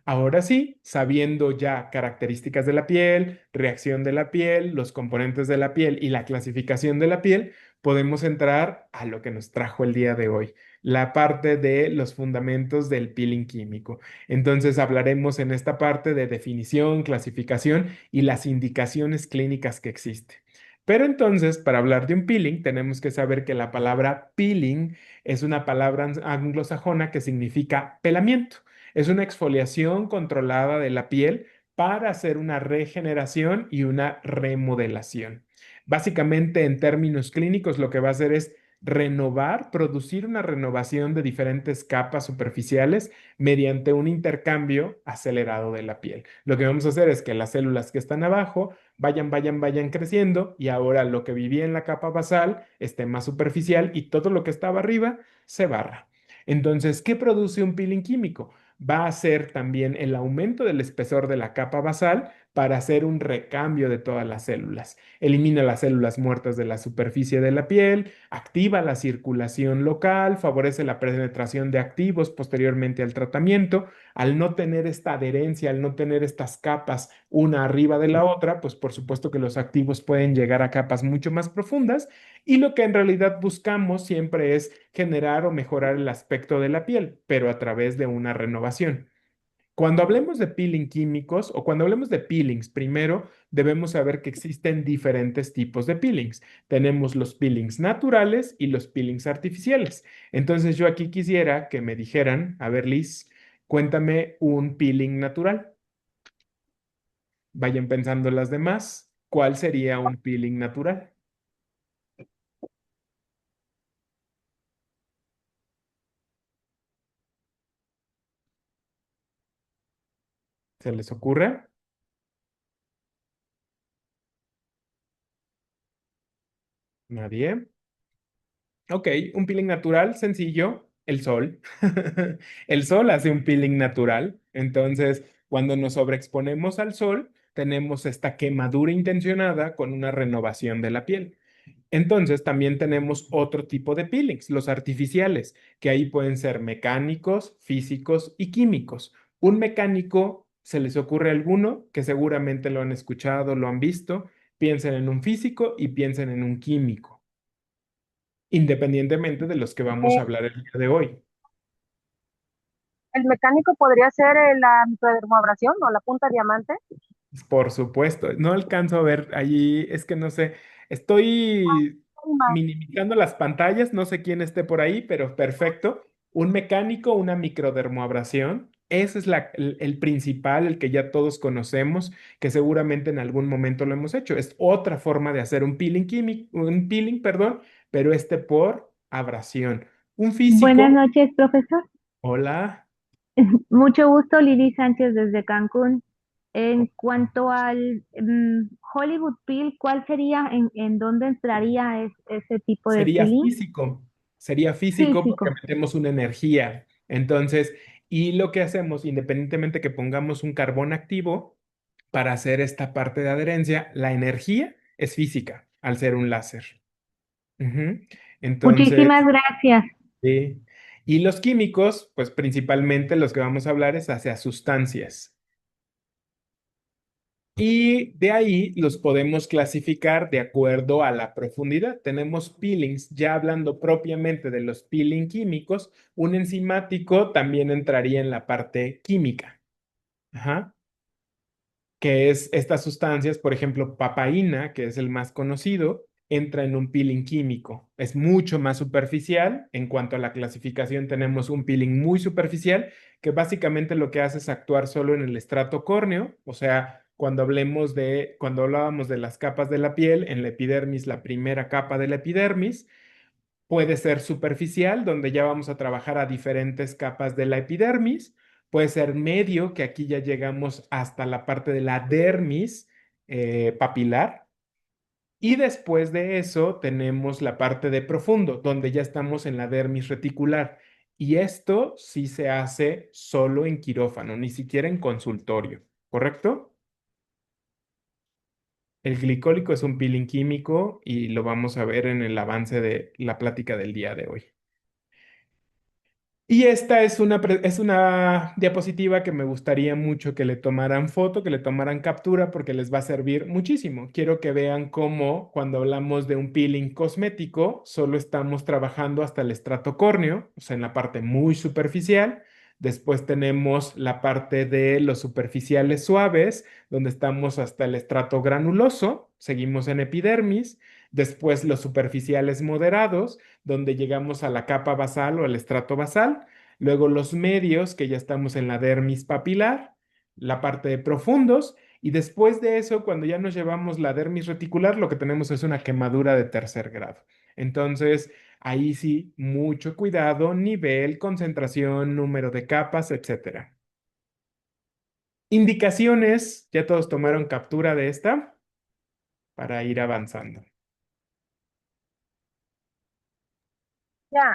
[SPEAKER 4] Ahora sí, sabiendo ya características de la piel, reacción de la piel, los componentes de la piel y la clasificación de la piel, podemos entrar a lo que nos trajo el día de hoy, la parte de los fundamentos del peeling químico. Entonces hablaremos en esta parte de definición, clasificación y las indicaciones clínicas que existen. Pero entonces, para hablar de un peeling, tenemos que saber que la palabra peeling es una palabra anglosajona que significa pelamiento. Es una exfoliación controlada de la piel para hacer una regeneración y una remodelación. Básicamente, en términos clínicos, lo que va a hacer es renovar, producir una renovación de diferentes capas superficiales mediante un intercambio acelerado de la piel. Lo que vamos a hacer es que las células que están abajo vayan creciendo y ahora lo que vivía en la capa basal esté más superficial y todo lo que estaba arriba se barra. Entonces, ¿qué produce un peeling químico? Va a ser también el aumento del espesor de la capa basal para hacer un recambio de todas las células. Elimina las células muertas de la superficie de la piel, activa la circulación local, favorece la penetración de activos posteriormente al tratamiento. Al no tener esta adherencia, al no tener estas capas una arriba de la otra, pues por supuesto que los activos pueden llegar a capas mucho más profundas y lo que en realidad buscamos siempre es generar o mejorar el aspecto de la piel, pero a través de una renovación. Cuando hablemos de peeling químicos o cuando hablemos de peelings, primero debemos saber que existen diferentes tipos de peelings. Tenemos los peelings naturales y los peelings artificiales. Entonces yo aquí quisiera que me dijeran, a ver Liz, cuéntame un peeling natural. Vayan pensando las demás. ¿Cuál sería un peeling natural? ¿Se les ocurre? Nadie. Ok, un peeling natural sencillo, el sol. El sol hace un peeling natural. Entonces, cuando nos sobreexponemos al sol, tenemos esta quemadura intencionada con una renovación de la piel. Entonces, también tenemos otro tipo de peelings, los artificiales, que ahí pueden ser mecánicos, físicos y químicos. Un mecánico, ¿se les ocurre alguno? Que seguramente lo han escuchado, lo han visto. Piensen en un físico y piensen en un químico independientemente de los que vamos a
[SPEAKER 5] Eh,
[SPEAKER 4] hablar el día de hoy.
[SPEAKER 5] el mecánico podría ser la microdermabrasión o la punta diamante.
[SPEAKER 4] Por supuesto, no alcanzo a ver allí, es que no sé, estoy
[SPEAKER 5] Prima.
[SPEAKER 4] minimizando las pantallas, no sé quién esté por ahí, pero perfecto. Un mecánico, una microdermoabrasión, ese es el principal, el que ya todos conocemos, que seguramente en algún momento lo hemos hecho. Es otra forma de hacer un peeling químico, un peeling, perdón, pero este por abrasión. Un
[SPEAKER 6] Buenas
[SPEAKER 4] físico,
[SPEAKER 6] noches, profesor.
[SPEAKER 4] hola.
[SPEAKER 6] Mucho gusto, Lili Sánchez desde Cancún. En cuanto al Hollywood Peel, ¿cuál sería, en dónde entraría ese tipo de peeling?
[SPEAKER 4] Sería físico porque
[SPEAKER 6] Físico.
[SPEAKER 4] metemos una energía. Entonces, y lo que hacemos, independientemente que pongamos un carbón activo para hacer esta parte de adherencia, la energía es física al ser un láser. Ujú. Entonces,
[SPEAKER 6] Muchísimas gracias.
[SPEAKER 4] sí. Y los químicos, pues principalmente los que vamos a hablar es hacia sustancias. Y de ahí los podemos clasificar de acuerdo a la profundidad. Tenemos peelings, ya hablando propiamente de los peeling químicos, un enzimático también entraría en la parte química. Ajá. Que es estas sustancias, por ejemplo, papaína, que es el más conocido, entra en un peeling químico. Es mucho más superficial. En cuanto a la clasificación, tenemos un peeling muy superficial, que básicamente lo que hace es actuar solo en el estrato córneo, o sea, cuando hablábamos de las capas de la piel, en la epidermis, la primera capa de la epidermis, puede ser superficial, donde ya vamos a trabajar a diferentes capas de la epidermis. Puede ser medio, que aquí ya llegamos hasta la parte de la dermis papilar. Y después de eso tenemos la parte de profundo, donde ya estamos en la dermis reticular. Y esto sí se hace solo en quirófano, ni siquiera en consultorio, ¿correcto? El glicólico es un peeling químico y lo vamos a ver en el avance de la plática del día de hoy. Y esta es una diapositiva que me gustaría mucho que le tomaran foto, que le tomaran captura, porque les va a servir muchísimo. Quiero que vean cómo cuando hablamos de un peeling cosmético, solo estamos trabajando hasta el estrato córneo, o sea, en la parte muy superficial. Después tenemos la parte de los superficiales suaves, donde estamos hasta el estrato granuloso. Seguimos en epidermis. Después los superficiales moderados, donde llegamos a la capa basal o al estrato basal. Luego los medios, que ya estamos en la dermis papilar, la parte de profundos. Y después de eso, cuando ya nos llevamos la dermis reticular, lo que tenemos es una quemadura de tercer grado. Entonces, ahí sí, mucho cuidado, nivel, concentración, número de capas, etcétera. Indicaciones, ya todos tomaron captura de esta para ir avanzando.
[SPEAKER 5] Ya,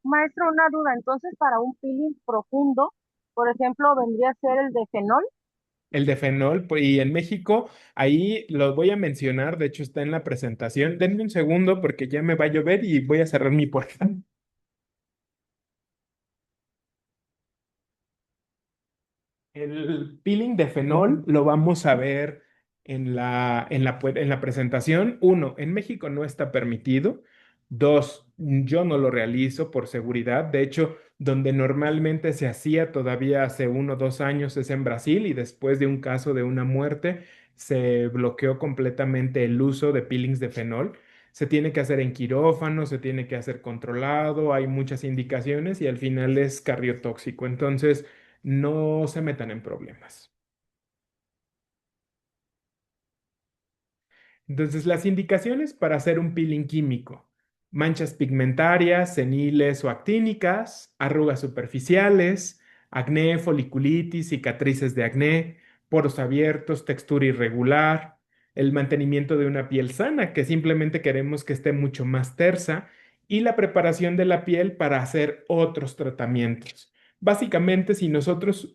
[SPEAKER 5] maestro, una duda. Entonces, para un peeling profundo, por ejemplo, vendría a ser el de fenol.
[SPEAKER 4] El de fenol, y en México, ahí lo voy a mencionar, de hecho está en la presentación. Denme un segundo porque ya me va a llover y voy a cerrar mi puerta. El peeling de fenol lo vamos a ver en la presentación. Uno, en México no está permitido. Dos, yo no lo realizo por seguridad. De hecho, donde normalmente se hacía todavía hace 1 o 2 años es en Brasil y después de un caso de una muerte se bloqueó completamente el uso de peelings de fenol. Se tiene que hacer en quirófano, se tiene que hacer controlado, hay muchas indicaciones y al final es cardiotóxico. Entonces, no se metan en problemas. Entonces, las indicaciones para hacer un peeling químico: manchas pigmentarias, seniles o actínicas, arrugas superficiales, acné, foliculitis, cicatrices de acné, poros abiertos, textura irregular, el mantenimiento de una piel sana, que simplemente queremos que esté mucho más tersa, y la preparación de la piel para hacer otros tratamientos. Básicamente, si nosotros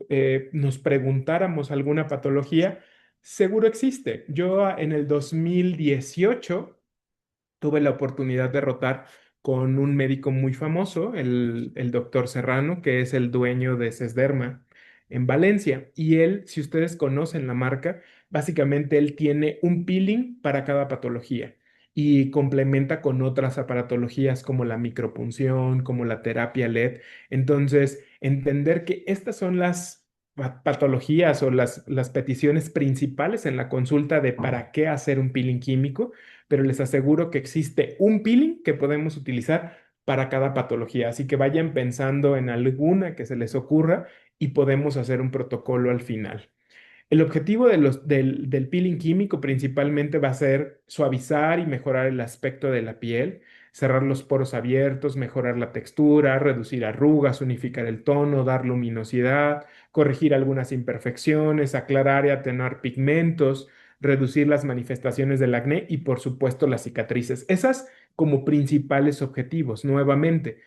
[SPEAKER 4] nos preguntáramos alguna patología, seguro existe. Yo en el 2018 tuve la oportunidad de rotar con un médico muy famoso, el doctor Serrano, que es el dueño de Sesderma en Valencia. Y él, si ustedes conocen la marca, básicamente él tiene un peeling para cada patología y complementa con otras aparatologías como la micropunción, como la terapia LED. Entonces, entender que estas son las patologías o las peticiones principales en la consulta de para qué hacer un peeling químico, pero les aseguro que existe un peeling que podemos utilizar para cada patología. Así que vayan pensando en alguna que se les ocurra y podemos hacer un protocolo al final. El objetivo del peeling químico principalmente va a ser suavizar y mejorar el aspecto de la piel, cerrar los poros abiertos, mejorar la textura, reducir arrugas, unificar el tono, dar luminosidad, corregir algunas imperfecciones, aclarar y atenuar pigmentos, reducir las manifestaciones del acné y por supuesto las cicatrices. Esas como principales objetivos. Nuevamente,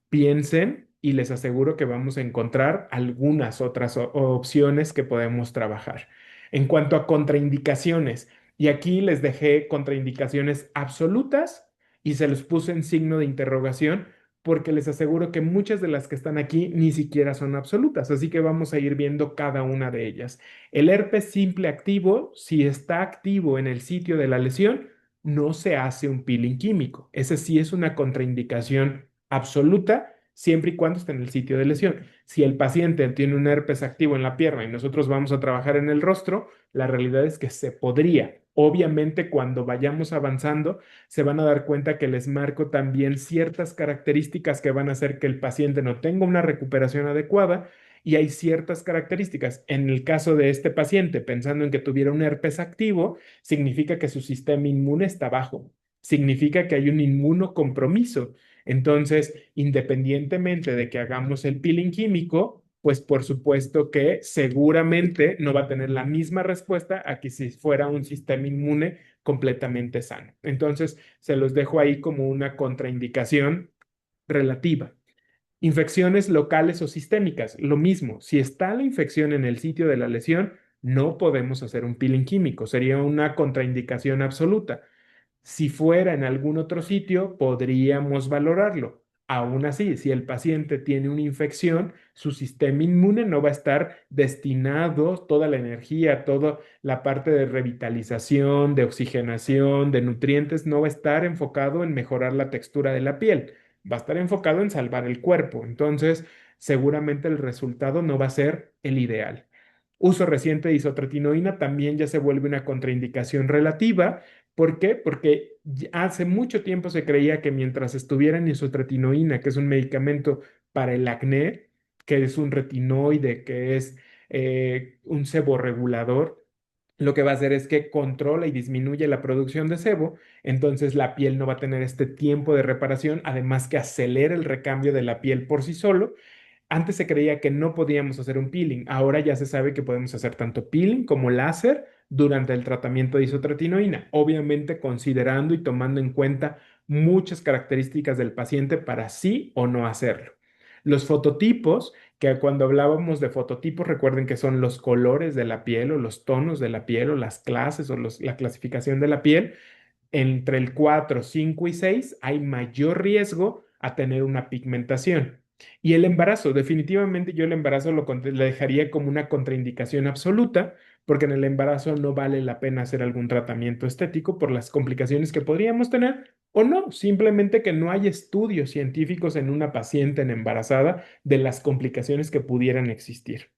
[SPEAKER 4] piensen y les aseguro que vamos a encontrar algunas otras opciones que podemos trabajar. En cuanto a contraindicaciones, y aquí les dejé contraindicaciones absolutas y se los puse en signo de interrogación porque les aseguro que muchas de las que están aquí ni siquiera son absolutas, así que vamos a ir viendo cada una de ellas. El herpes simple activo, si está activo en el sitio de la lesión, no se hace un peeling químico. Ese sí es una contraindicación absoluta siempre y cuando esté en el sitio de lesión. Si el paciente tiene un herpes activo en la pierna y nosotros vamos a trabajar en el rostro, la realidad es que se podría. Obviamente, cuando vayamos avanzando, se van a dar cuenta que les marco también ciertas características que van a hacer que el paciente no tenga una recuperación adecuada y hay ciertas características. En el caso de este paciente, pensando en que tuviera un herpes activo, significa que su sistema inmune está bajo, significa que hay un inmunocompromiso. Entonces, independientemente de que hagamos el peeling químico, pues por supuesto que seguramente no va a tener la misma respuesta a que si fuera un sistema inmune completamente sano. Entonces, se los dejo ahí como una contraindicación relativa. Infecciones locales o sistémicas, lo mismo. Si está la infección en el sitio de la lesión, no podemos hacer un peeling químico. Sería una contraindicación absoluta. Si fuera en algún otro sitio, podríamos valorarlo. Aún así, si el paciente tiene una infección, su sistema inmune no va a estar destinado toda la energía, toda la parte de revitalización, de oxigenación, de nutrientes, no va a estar enfocado en mejorar la textura de la piel, va a estar enfocado en salvar el cuerpo. Entonces, seguramente el resultado no va a ser el ideal. Uso reciente de isotretinoína también ya se vuelve una contraindicación relativa. ¿Por qué? Porque hace mucho tiempo se creía que mientras estuviera en isotretinoína, que es un medicamento para el acné, que es un retinoide, que es un seborregulador, lo que va a hacer es que controla y disminuye la producción de sebo, entonces la piel no va a tener este tiempo de reparación, además que acelera el recambio de la piel por sí solo. Antes se creía que no podíamos hacer un peeling, ahora ya se sabe que podemos hacer tanto peeling como láser durante el tratamiento de isotretinoína, obviamente considerando y tomando en cuenta muchas características del paciente para sí o no hacerlo. Los fototipos, que cuando hablábamos de fototipos, recuerden que son los colores de la piel o los tonos de la piel o las clases o la clasificación de la piel, entre el 4, 5 y 6 hay mayor riesgo a tener una pigmentación. Y el embarazo, definitivamente yo el embarazo le dejaría como una contraindicación absoluta, porque en el embarazo no vale la pena hacer algún tratamiento estético por las complicaciones que podríamos tener o no, simplemente que no hay estudios científicos en una paciente en embarazada de las complicaciones que pudieran existir.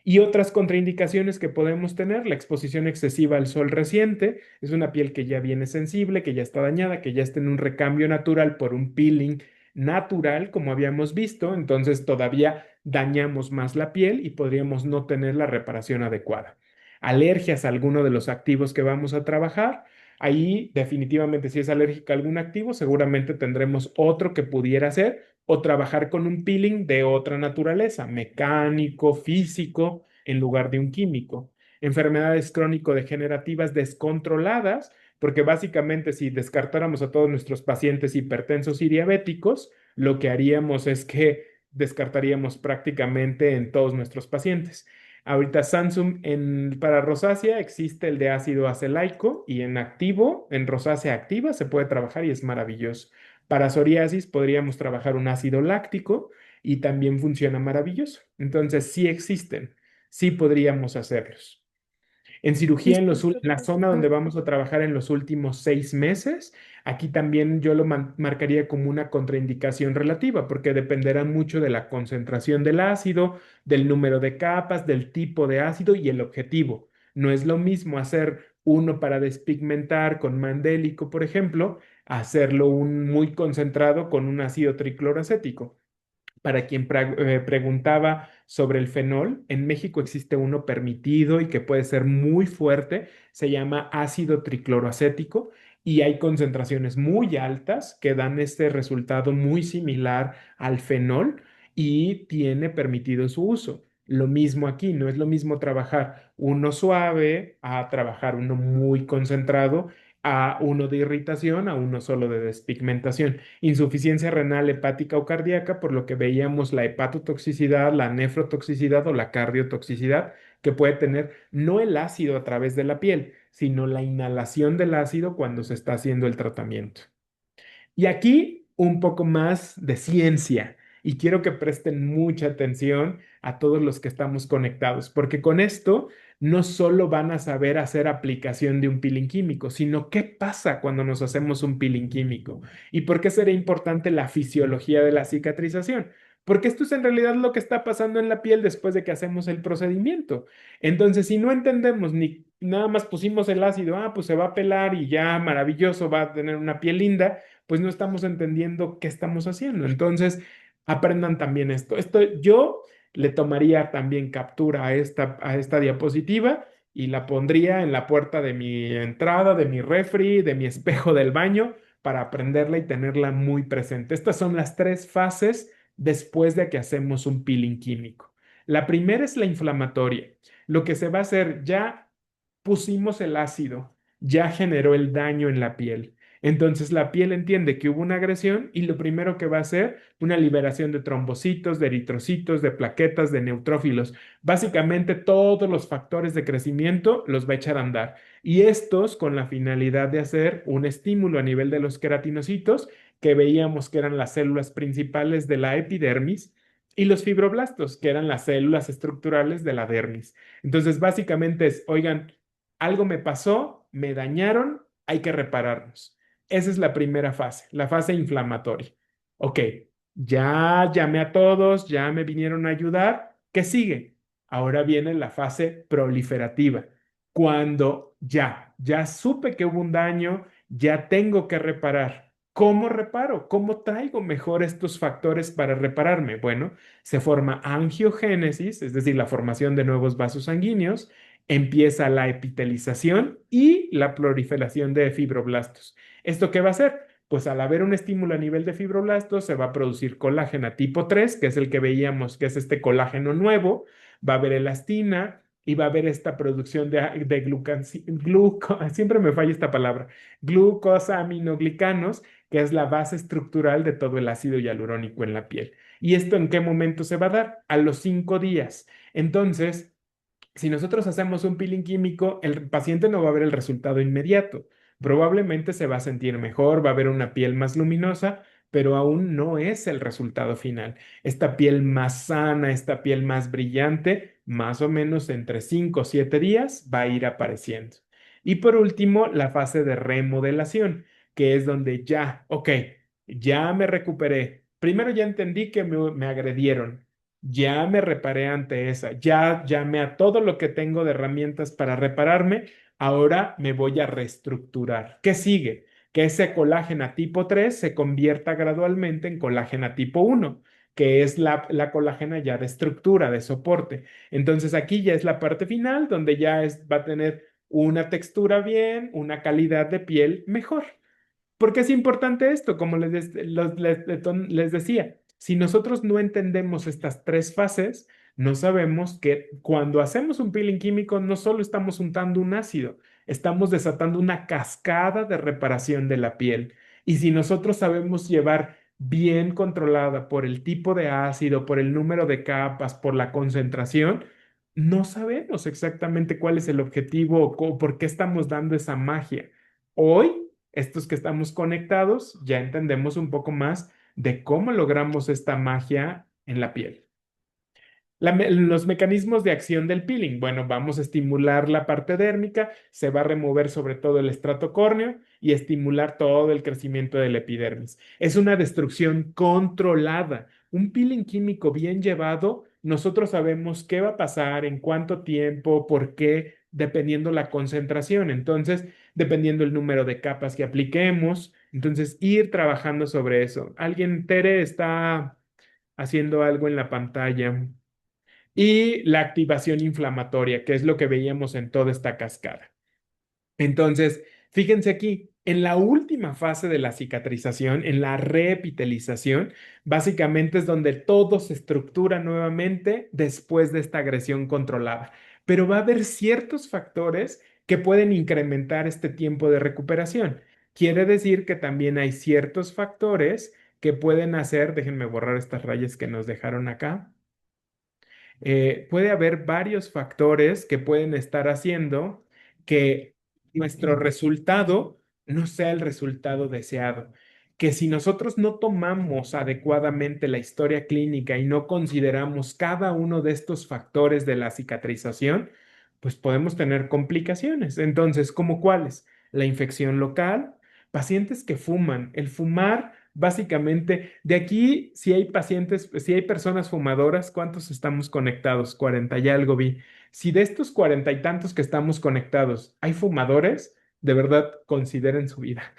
[SPEAKER 4] Y otras contraindicaciones que podemos tener, la exposición excesiva al sol reciente, es una piel que ya viene sensible, que ya está dañada, que ya está en un recambio natural por un peeling natural, como habíamos visto, entonces todavía dañamos más la piel y podríamos no tener la reparación adecuada. Alergias a alguno de los activos que vamos a trabajar. Ahí definitivamente si es alérgica a algún activo, seguramente tendremos otro que pudiera ser o trabajar con un peeling de otra naturaleza, mecánico, físico, en lugar de un químico. Enfermedades crónico-degenerativas descontroladas, porque básicamente si descartáramos a todos nuestros pacientes hipertensos y diabéticos, lo que haríamos es que descartaríamos prácticamente en todos nuestros pacientes. Ahorita Samsung para rosácea existe el de ácido acelaico y en activo, en rosácea activa, se puede trabajar y es maravilloso. Para psoriasis podríamos trabajar un ácido láctico y también funciona maravilloso. Entonces, sí existen, sí podríamos hacerlos. En cirugía, en la zona donde vamos a trabajar en los últimos 6 meses, aquí también yo lo marcaría como una contraindicación relativa, porque dependerá mucho de la concentración del ácido, del número de capas, del tipo de ácido y el objetivo. No es lo mismo hacer uno para despigmentar con mandélico, por ejemplo, a hacerlo un muy concentrado con un ácido tricloroacético. Para quien preguntaba sobre el fenol, en México existe uno permitido y que puede ser muy fuerte, se llama ácido tricloroacético y hay concentraciones muy altas que dan este resultado muy similar al fenol y tiene permitido su uso. Lo mismo aquí, no es lo mismo trabajar uno suave a trabajar uno muy concentrado, a uno de irritación, a uno solo de despigmentación. Insuficiencia renal, hepática o cardíaca, por lo que veíamos la hepatotoxicidad, la nefrotoxicidad o la cardiotoxicidad que puede tener no el ácido a través de la piel, sino la inhalación del ácido cuando se está haciendo el tratamiento. Y aquí un poco más de ciencia. Y quiero que presten mucha atención a todos los que estamos conectados, porque con esto no solo van a saber hacer aplicación de un peeling químico, sino qué pasa cuando nos hacemos un peeling químico y por qué será importante la fisiología de la cicatrización. Porque esto es en realidad lo que está pasando en la piel después de que hacemos el procedimiento. Entonces, si no entendemos ni nada más pusimos el ácido, pues se va a pelar y ya maravilloso, va a tener una piel linda, pues no estamos entendiendo qué estamos haciendo. Entonces, aprendan también esto. Esto yo le tomaría también captura a esta diapositiva y la pondría en la puerta de mi entrada, de mi refri, de mi espejo del baño, para aprenderla y tenerla muy presente. Estas son las 3 fases después de que hacemos un peeling químico. La primera es la inflamatoria. Lo que se va a hacer, ya pusimos el ácido, ya generó el daño en la piel. Entonces la piel entiende que hubo una agresión y lo primero que va a hacer, una liberación de trombocitos, de eritrocitos, de plaquetas, de neutrófilos. Básicamente todos los factores de crecimiento los va a echar a andar. Y estos con la finalidad de hacer un estímulo a nivel de los queratinocitos, que veíamos que eran las células principales de la epidermis, y los fibroblastos, que eran las células estructurales de la dermis. Entonces, básicamente es, oigan, algo me pasó, me dañaron, hay que repararnos. Esa es la primera fase, la fase inflamatoria. Ok, ya llamé a todos, ya me vinieron a ayudar. ¿Qué sigue? Ahora viene la fase proliferativa, cuando ya supe que hubo un daño, ya tengo que reparar. ¿Cómo reparo? ¿Cómo traigo mejor estos factores para repararme? Bueno, se forma angiogénesis, es decir, la formación de nuevos vasos sanguíneos, empieza la epitelización y la proliferación de fibroblastos. ¿Esto qué va a hacer? Pues al haber un estímulo a nivel de fibroblastos, se va a producir colágeno tipo 3, que es el que veíamos, que es este colágeno nuevo, va a haber elastina y va a haber esta producción de siempre me falla esta palabra, glucosaminoglicanos, que es la base estructural de todo el ácido hialurónico en la piel. ¿Y esto en qué momento se va a dar? A los 5 días. Entonces, si nosotros hacemos un peeling químico, el paciente no va a ver el resultado inmediato. Probablemente se va a sentir mejor, va a ver una piel más luminosa, pero aún no es el resultado final. Esta piel más sana, esta piel más brillante, más o menos entre 5 o 7 días va a ir apareciendo. Y por último, la fase de remodelación, que es donde ya, ok, ya me recuperé. Primero ya entendí que me agredieron. Ya me reparé ante esa, ya llamé a todo lo que tengo de herramientas para repararme, ahora me voy a reestructurar. ¿Qué sigue? Que ese colágeno tipo 3 se convierta gradualmente en colágeno tipo 1, que es la colágena ya de estructura, de soporte. Entonces aquí ya es la parte final donde ya va a tener una textura bien, una calidad de piel mejor. ¿Por qué es importante esto? Como les decía, si nosotros no entendemos estas tres fases, no sabemos que cuando hacemos un peeling químico no solo estamos untando un ácido, estamos desatando una cascada de reparación de la piel. Y si nosotros sabemos llevar bien controlada por el tipo de ácido, por el número de capas, por la concentración, no sabemos exactamente cuál es el objetivo o por qué estamos dando esa magia. Hoy estos que estamos conectados, ya entendemos un poco más de cómo logramos esta magia en la piel. Los mecanismos de acción del peeling. Bueno, vamos a estimular la parte dérmica, se va a remover sobre todo el estrato córneo y estimular todo el crecimiento del epidermis. Es una destrucción controlada. Un peeling químico bien llevado, nosotros sabemos qué va a pasar, en cuánto tiempo, por qué, dependiendo la concentración. Entonces, dependiendo el número de capas que apliquemos. Entonces, ir trabajando sobre eso. Alguien, Tere, está haciendo algo en la pantalla y la activación inflamatoria, que es lo que veíamos en toda esta cascada. Entonces, fíjense aquí, en la última fase de la cicatrización, en la reepitelización, básicamente es donde todo se estructura nuevamente después de esta agresión controlada. Pero va a haber ciertos factores que pueden incrementar este tiempo de recuperación. Quiere decir que también hay ciertos factores que pueden hacer, déjenme borrar estas rayas que nos dejaron acá. Puede haber varios factores que pueden estar haciendo que nuestro resultado no sea el resultado deseado. Que si nosotros no tomamos adecuadamente la historia clínica y no consideramos cada uno de estos factores de la cicatrización, pues podemos tener complicaciones. Entonces, ¿cómo cuáles? La infección local, pacientes que fuman. El fumar, básicamente, de aquí, si hay pacientes, si hay personas fumadoras, ¿cuántos estamos conectados? 40 y algo vi. Si de estos 40 y tantos que estamos conectados hay fumadores, de verdad consideren su vida.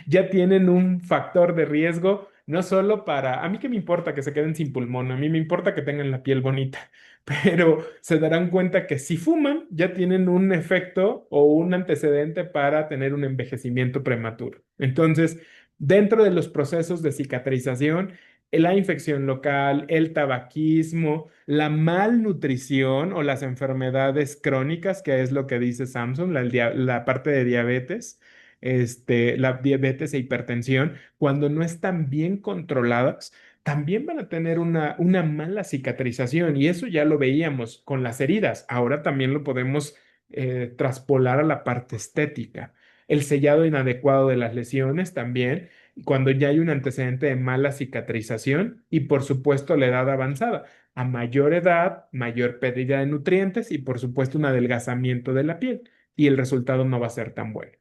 [SPEAKER 4] Ya tienen un factor de riesgo, no solo para, a mí que me importa que se queden sin pulmón, a mí me importa que tengan la piel bonita, pero se darán cuenta que si fuman, ya tienen un efecto o un antecedente para tener un envejecimiento prematuro. Entonces, dentro de los procesos de cicatrización, la infección local, el tabaquismo, la malnutrición o las enfermedades crónicas, que es lo que dice Samsung, la parte de diabetes, la diabetes e hipertensión, cuando no están bien controladas, también van a tener una mala cicatrización. Y eso ya lo veíamos con las heridas. Ahora también lo podemos traspolar a la parte estética. El sellado inadecuado de las lesiones también, cuando ya hay un antecedente de mala cicatrización y por supuesto la edad avanzada. A mayor edad, mayor pérdida de nutrientes y por supuesto un adelgazamiento de la piel y el resultado no va a ser tan bueno.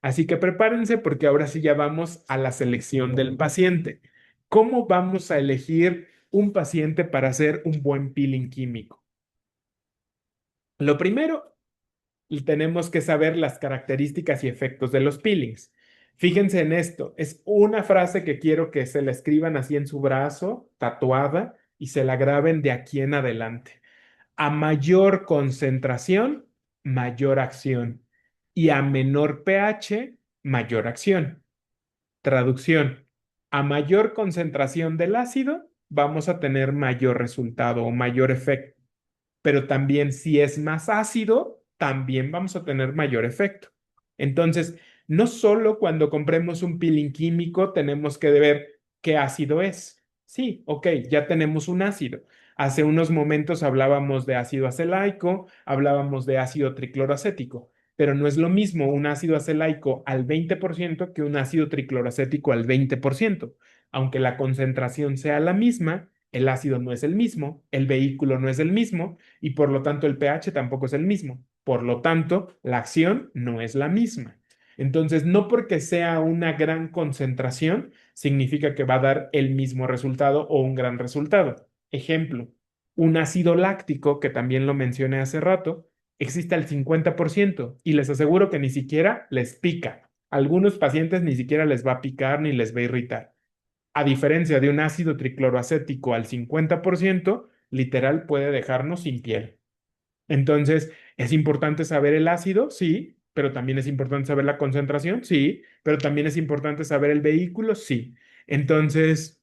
[SPEAKER 4] Así que prepárense porque ahora sí ya vamos a la selección del paciente. ¿Cómo vamos a elegir un paciente para hacer un buen peeling químico? Lo primero, tenemos que saber las características y efectos de los peelings. Fíjense en esto, es una frase que quiero que se la escriban así en su brazo, tatuada, y se la graben de aquí en adelante. A mayor concentración, mayor acción. Y a menor pH, mayor acción. Traducción. A mayor concentración del ácido, vamos a tener mayor resultado o mayor efecto. Pero también si es más ácido, también vamos a tener mayor efecto. Entonces, no solo cuando compremos un peeling químico tenemos que ver qué ácido es. Sí, ok, ya tenemos un ácido. Hace unos momentos hablábamos de ácido acelaico, hablábamos de ácido tricloroacético, pero no es lo mismo un ácido acelaico al 20% que un ácido tricloroacético al 20%. Aunque la concentración sea la misma, el ácido no es el mismo, el vehículo no es el mismo y por lo tanto el pH tampoco es el mismo. Por lo tanto, la acción no es la misma. Entonces, no porque sea una gran concentración, significa que va a dar el mismo resultado o un gran resultado. Ejemplo, un ácido láctico, que también lo mencioné hace rato, existe al 50% y les aseguro que ni siquiera les pica. A algunos pacientes ni siquiera les va a picar ni les va a irritar. A diferencia de un ácido tricloroacético al 50%, literal puede dejarnos sin piel. Entonces, ¿es importante saber el ácido? Sí, pero también es importante saber la concentración, sí, pero también es importante saber el vehículo, sí. Entonces,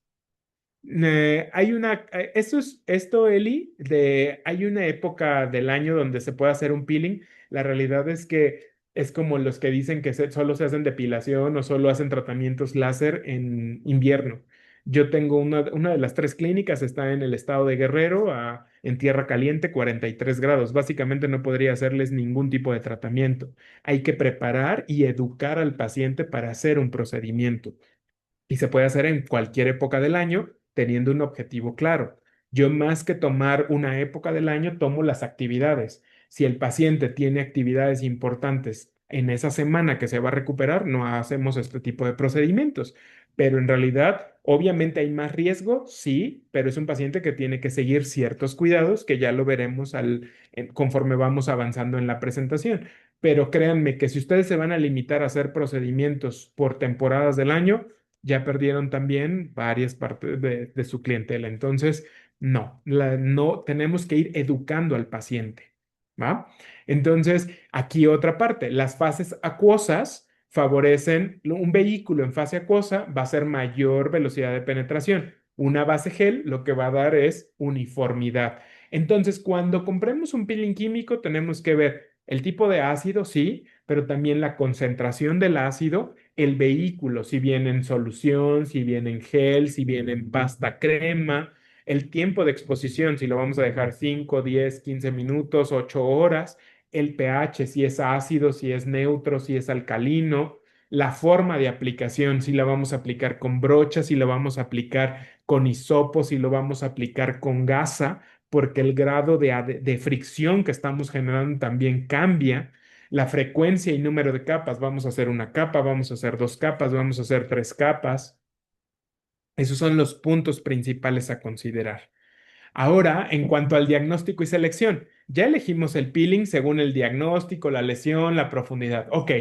[SPEAKER 4] esto, Eli, hay una época del año donde se puede hacer un peeling. La realidad es que es como los que dicen que solo se hacen depilación o solo hacen tratamientos láser en invierno. Yo tengo una de las tres clínicas, está en el estado de Guerrero, en tierra caliente, 43 grados. Básicamente no podría hacerles ningún tipo de tratamiento. Hay que preparar y educar al paciente para hacer un procedimiento y se puede hacer en cualquier época del año teniendo un objetivo claro. Yo más que tomar una época del año, tomo las actividades. Si el paciente tiene actividades importantes en esa semana que se va a recuperar, no hacemos este tipo de procedimientos. Pero en realidad, obviamente hay más riesgo, sí, pero es un paciente que tiene que seguir ciertos cuidados que ya lo veremos conforme vamos avanzando en la presentación. Pero créanme que si ustedes se van a limitar a hacer procedimientos por temporadas del año, ya perdieron también varias partes de su clientela. Entonces, no tenemos que ir educando al paciente, ¿va? Entonces, aquí otra parte, las fases acuosas favorecen un vehículo en fase acuosa va a ser mayor velocidad de penetración. Una base gel lo que va a dar es uniformidad. Entonces, cuando compremos un peeling químico, tenemos que ver el tipo de ácido, sí, pero también la concentración del ácido, el vehículo, si viene en solución, si viene en gel, si viene en pasta crema, el tiempo de exposición, si lo vamos a dejar 5, 10, 15 minutos, 8 horas, el pH, si es ácido, si es neutro, si es alcalino, la forma de aplicación, si la vamos a aplicar con brocha, si la vamos a aplicar con hisopo, si lo vamos a aplicar con gasa, porque el grado de fricción que estamos generando también cambia. La frecuencia y número de capas, vamos a hacer una capa, vamos a hacer dos capas, vamos a hacer tres capas. Esos son los puntos principales a considerar. Ahora, en cuanto al diagnóstico y selección, ya elegimos el peeling según el diagnóstico, la lesión, la profundidad. Ok,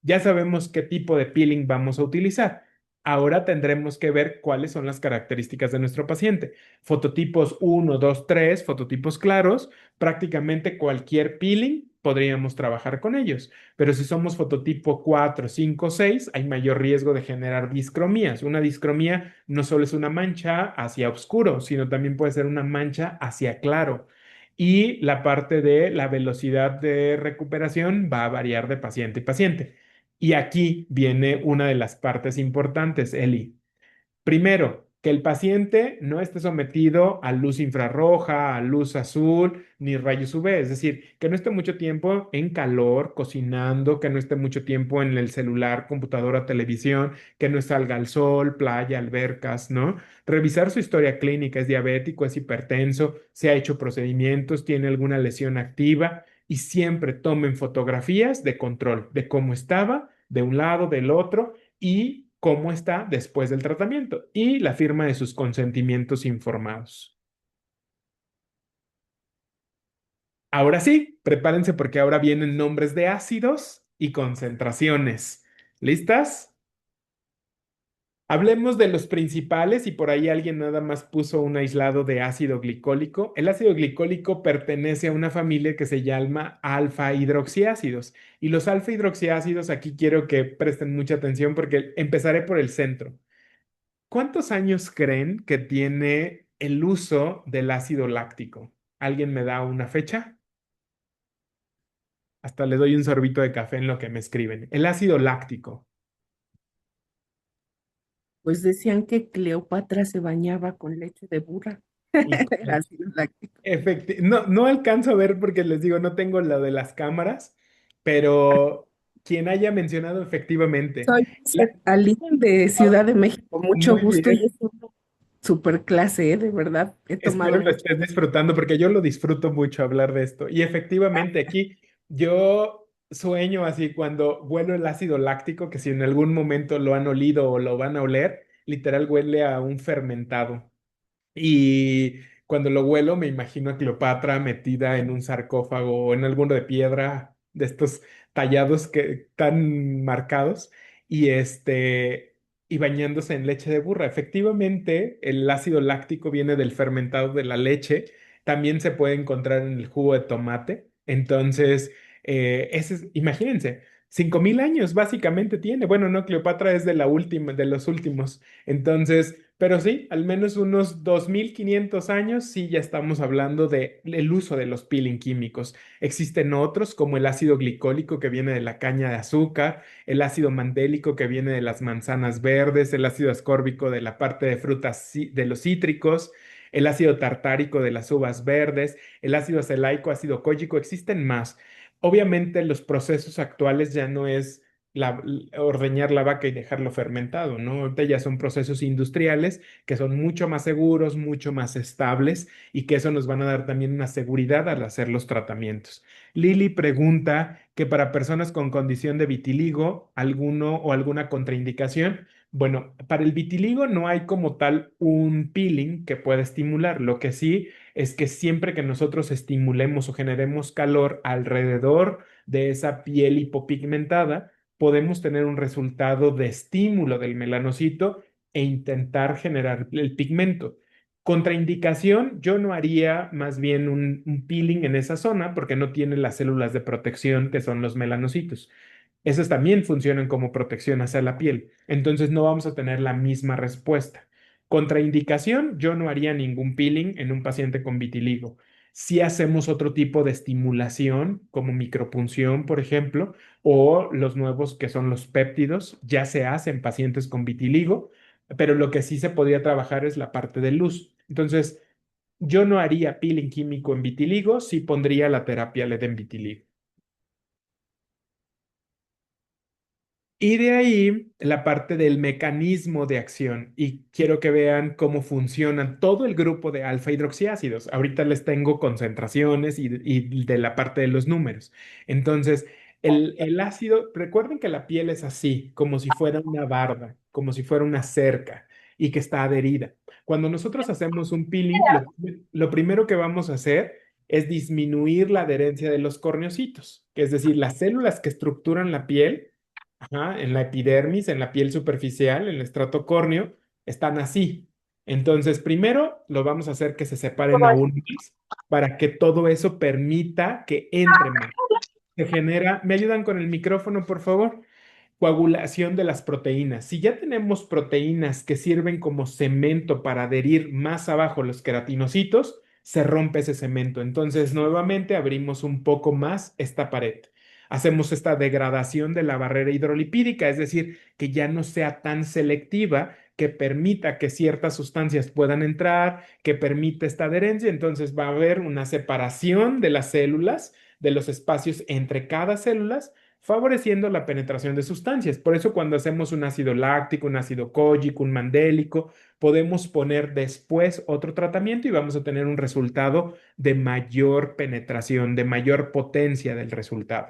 [SPEAKER 4] ya sabemos qué tipo de peeling vamos a utilizar. Ahora tendremos que ver cuáles son las características de nuestro paciente. Fototipos 1, 2, 3, fototipos claros, prácticamente cualquier peeling podríamos trabajar con ellos. Pero si somos fototipo 4, 5, 6, hay mayor riesgo de generar discromías. Una discromía no solo es una mancha hacia oscuro, sino también puede ser una mancha hacia claro. Y la parte de la velocidad de recuperación va a variar de paciente y paciente. Y aquí viene una de las partes importantes, Eli. Primero, que el paciente no esté sometido a luz infrarroja, a luz azul, ni rayos UV, es decir, que no esté mucho tiempo en calor, cocinando, que no esté mucho tiempo en el celular, computadora, televisión, que no salga al sol, playa, albercas, ¿no? Revisar su historia clínica, es diabético, es hipertenso, se ha hecho procedimientos, tiene alguna lesión activa y siempre tomen fotografías de control de cómo estaba, de un lado, del otro y cómo está después del tratamiento y la firma de sus consentimientos informados. Ahora sí, prepárense porque ahora vienen nombres de ácidos y concentraciones. ¿Listas? Hablemos de los principales y por ahí alguien nada más puso un aislado de ácido glicólico. El ácido glicólico pertenece a una familia que se llama alfa hidroxiácidos y los alfa hidroxiácidos aquí quiero que presten mucha atención porque empezaré por el centro. ¿Cuántos años creen que tiene el uso del ácido láctico? ¿Alguien me da una fecha? Hasta le doy un sorbito de café en lo que me escriben. El ácido láctico.
[SPEAKER 7] Pues decían que Cleopatra se bañaba con leche de burra. Era ácido láctico.
[SPEAKER 4] No, no alcanzo a ver porque les digo, no tengo lo de las cámaras, pero quien haya mencionado efectivamente.
[SPEAKER 7] Soy Aline de Ciudad de México, mucho
[SPEAKER 4] Muy
[SPEAKER 7] gusto.
[SPEAKER 4] bien.
[SPEAKER 7] Y es una super clase, de verdad. He
[SPEAKER 4] Espero
[SPEAKER 7] tomado
[SPEAKER 4] lo
[SPEAKER 7] mucho.
[SPEAKER 4] estés disfrutando porque yo lo disfruto mucho hablar de esto. Y efectivamente aquí yo sueño así cuando huelo el ácido láctico, que si en algún momento lo han olido o lo van a oler, literal huele a un fermentado. Y cuando lo huelo, me imagino a Cleopatra metida en un sarcófago o en alguno de piedra de estos tallados que tan marcados y bañándose en leche de burra. Efectivamente, el ácido láctico viene del fermentado de la leche. También se puede encontrar en el jugo de tomate. Entonces, imagínense, 5000 años básicamente tiene. Bueno, no, Cleopatra es de la última, de los últimos. Entonces, pero sí, al menos unos 2500 años, sí, ya estamos hablando del uso de los peeling químicos. Existen otros, como el ácido glicólico que viene de la caña de azúcar, el ácido mandélico que viene de las manzanas verdes, el ácido ascórbico de la parte de frutas, de los cítricos, el ácido tartárico de las uvas verdes, el ácido acelaico, ácido cólico, existen más. Obviamente, los procesos actuales ya no es ordeñar la vaca y dejarlo fermentado, ¿no? Ahorita ya son procesos industriales que son mucho más seguros, mucho más estables y que eso nos van a dar también una seguridad al hacer los tratamientos. Lili pregunta que para personas con condición de vitiligo, ¿alguno o alguna contraindicación? Bueno, para el vitiligo no hay como tal un peeling que pueda estimular. Lo que sí es que siempre que nosotros estimulemos o generemos calor alrededor de esa piel hipopigmentada, podemos tener un resultado de estímulo del melanocito e intentar generar el pigmento. Contraindicación, yo no haría más bien un peeling en esa zona porque no tiene las células de protección que son los melanocitos. Esas también funcionan como protección hacia la piel. Entonces no vamos a tener la misma respuesta. Contraindicación, yo no haría ningún peeling en un paciente con vitiligo. Si hacemos otro tipo de estimulación, como micropunción, por ejemplo, o los nuevos que son los péptidos, ya se hacen en pacientes con vitiligo, pero lo que sí se podría trabajar es la parte de luz. Entonces, yo no haría peeling químico en vitiligo, sí pondría la terapia LED en vitiligo. Y de ahí la parte del mecanismo de acción. Y quiero que vean cómo funcionan todo el grupo de alfa hidroxiácidos. Ahorita les tengo concentraciones y de la parte de los números. Entonces, el ácido, recuerden que la piel es así, como si fuera una barda, como si fuera una cerca y que está adherida. Cuando nosotros hacemos un peeling, lo primero que vamos a hacer es disminuir la adherencia de los corneocitos, que es decir, las células que estructuran la piel. Ajá, en la epidermis, en la piel superficial, en el estrato córneo, están así. Entonces, primero lo vamos a hacer que se separen aún más para que todo eso permita que entre más. Se genera, ¿me ayudan con el micrófono, por favor? Coagulación de las proteínas. Si ya tenemos proteínas que sirven como cemento para adherir más abajo los queratinocitos, se rompe ese cemento. Entonces, nuevamente abrimos un poco más esta pared. hacemos esta degradación de la barrera hidrolipídica, es decir, que ya no sea tan selectiva, que permita que ciertas sustancias puedan entrar, que permita esta adherencia. Entonces va a haber una separación de las células, de los espacios entre cada célula, favoreciendo la penetración de sustancias. Por eso cuando hacemos un ácido láctico, un ácido cógico, un mandélico, podemos poner después otro tratamiento y vamos a tener un resultado de mayor penetración, de mayor potencia del resultado.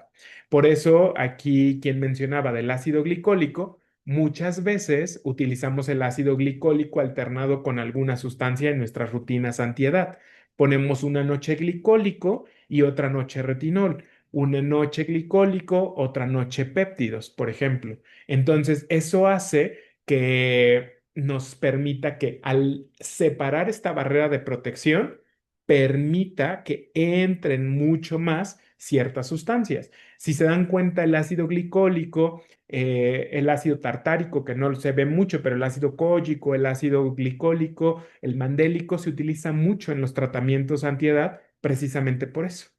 [SPEAKER 4] Por eso aquí quien mencionaba del ácido glicólico, muchas veces utilizamos el ácido glicólico alternado con alguna sustancia en nuestras rutinas antiedad. Ponemos una noche glicólico y otra noche retinol, una noche glicólico, otra noche péptidos, por ejemplo. Entonces, eso hace que nos permita que al separar esta barrera de protección, permita que entren mucho más ciertas sustancias. Si se dan cuenta, el ácido glicólico, el ácido tartárico, que no se ve mucho, pero el ácido cógico, el ácido glicólico, el mandélico se utiliza mucho en los tratamientos antiedad precisamente por eso.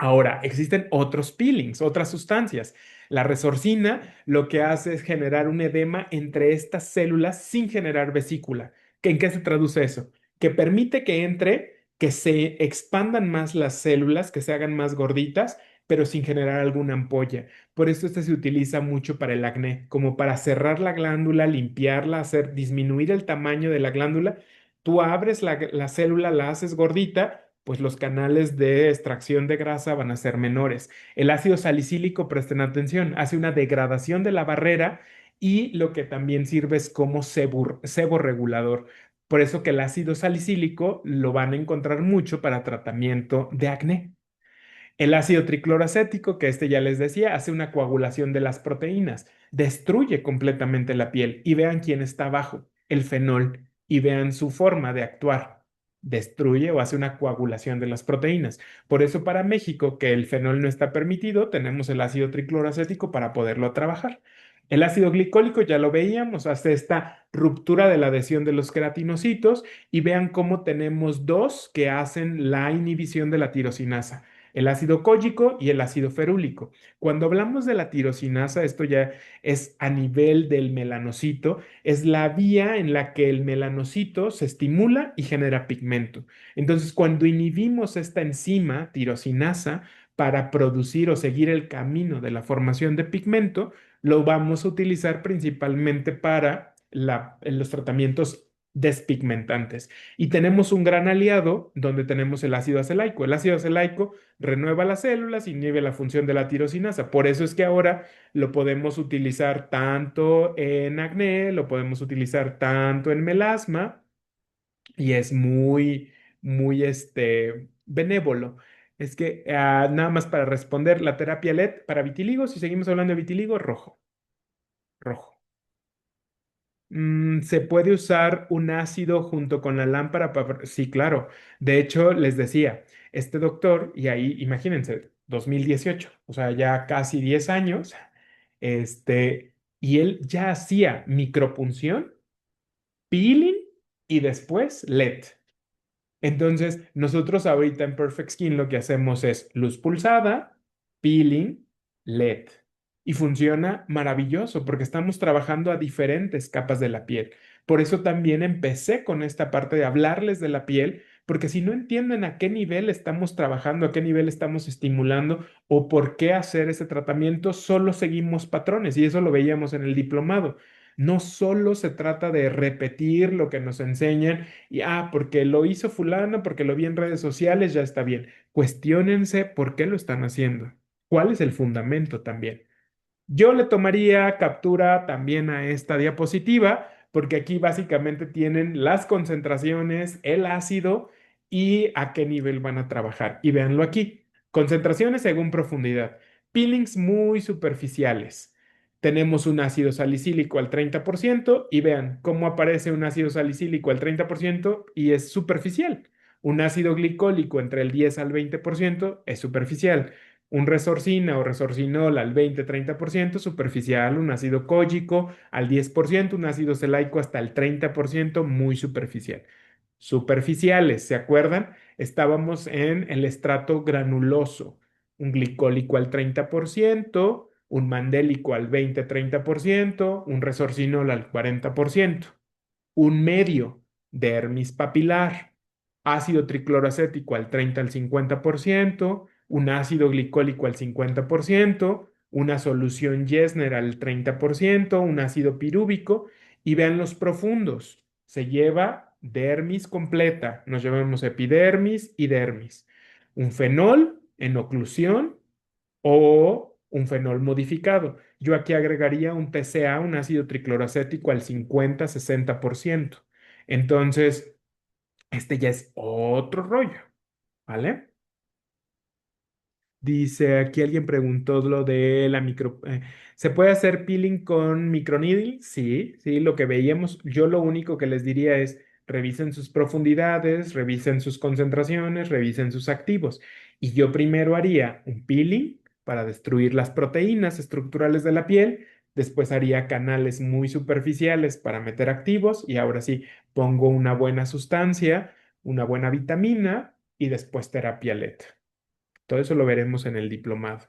[SPEAKER 4] Ahora, existen otros peelings, otras sustancias. La resorcina lo que hace es generar un edema entre estas células sin generar vesícula. ¿En qué se traduce eso? Que permite que entre, que se expandan más las células, que se hagan más gorditas, pero sin generar alguna ampolla. Por eso este se utiliza mucho para el acné, como para cerrar la glándula, limpiarla, hacer disminuir el tamaño de la glándula. Tú abres la célula, la haces gordita, pues los canales de extracción de grasa van a ser menores. El ácido salicílico, presten atención, hace una degradación de la barrera y lo que también sirve es como seborregulador. Por eso que el ácido salicílico lo van a encontrar mucho para tratamiento de acné. El ácido tricloroacético, que este ya les decía, hace una coagulación de las proteínas, destruye completamente la piel. Y vean quién está abajo, el fenol, y vean su forma de actuar. Destruye o hace una coagulación de las proteínas. Por eso para México, que el fenol no está permitido, tenemos el ácido tricloroacético para poderlo trabajar. El ácido glicólico ya lo veíamos, hace esta ruptura de la adhesión de los queratinocitos y vean cómo tenemos dos que hacen la inhibición de la tirosinasa, el ácido cógico y el ácido ferúlico. Cuando hablamos de la tirosinasa, esto ya es a nivel del melanocito, es la vía en la que el melanocito se estimula y genera pigmento. Entonces, cuando inhibimos esta enzima tirosinasa para producir o seguir el camino de la formación de pigmento, lo vamos a utilizar principalmente para los tratamientos despigmentantes. Y tenemos un gran aliado donde tenemos el ácido acelaico. El ácido acelaico renueva las células, inhibe la función de la tirosinasa. Por eso es que ahora lo podemos utilizar tanto en acné, lo podemos utilizar tanto en melasma y es muy benévolo. Es que nada más para responder, la terapia LED para vitiligo, si seguimos hablando de vitiligo, rojo, rojo. Se puede usar un ácido junto con la lámpara para... Sí, claro. De hecho, les decía, este doctor, y ahí, imagínense, 2018, o sea, ya casi 10 años, y él ya hacía micropunción, peeling y después LED. Entonces, nosotros ahorita en Perfect Skin lo que hacemos es luz pulsada, peeling, LED. Y funciona maravilloso porque estamos trabajando a diferentes capas de la piel. Por eso también empecé con esta parte de hablarles de la piel, porque si no entienden a qué nivel estamos trabajando, a qué nivel estamos estimulando o por qué hacer ese tratamiento, solo seguimos patrones y eso lo veíamos en el diplomado. No solo se trata de repetir lo que nos enseñan y, porque lo hizo fulano, porque lo vi en redes sociales, ya está bien. Cuestiónense por qué lo están haciendo. ¿Cuál es el fundamento también? Yo le tomaría captura también a esta diapositiva, porque aquí básicamente tienen las concentraciones, el ácido y a qué nivel van a trabajar. Y véanlo aquí. Concentraciones según profundidad. Peelings muy superficiales. Tenemos un ácido salicílico al 30% y vean cómo aparece un ácido salicílico al 30% y es superficial. Un ácido glicólico entre el 10 al 20% es superficial. Un resorcina o resorcinol al 20-30% superficial, un ácido cógico al 10%, un ácido celaico hasta el 30% muy superficial. Superficiales, ¿se acuerdan? Estábamos en el estrato granuloso. un glicólico al 30%, un mandélico al 20-30%, un resorcinol al 40%, un medio, dermis papilar, ácido tricloroacético al 30 al 50%, un ácido glicólico al 50%, una solución Yesner al 30%, un ácido pirúvico, y vean los profundos. Se lleva dermis completa, nos llevamos epidermis y dermis. Un fenol en oclusión o un fenol modificado. Yo aquí agregaría un TCA, un ácido tricloroacético al 50-60%. Entonces, este ya es otro rollo, ¿vale? Dice, aquí alguien preguntó lo de la micro... ¿se puede hacer peeling con microneedling? Sí, sí, lo que veíamos. Yo lo único que les diría es, revisen sus profundidades, revisen sus concentraciones, revisen sus activos. Y yo primero haría un peeling para destruir las proteínas estructurales de la piel, después haría canales muy superficiales para meter activos y ahora sí pongo una buena sustancia, una buena vitamina y después terapia LED. Todo eso lo veremos en el diplomado.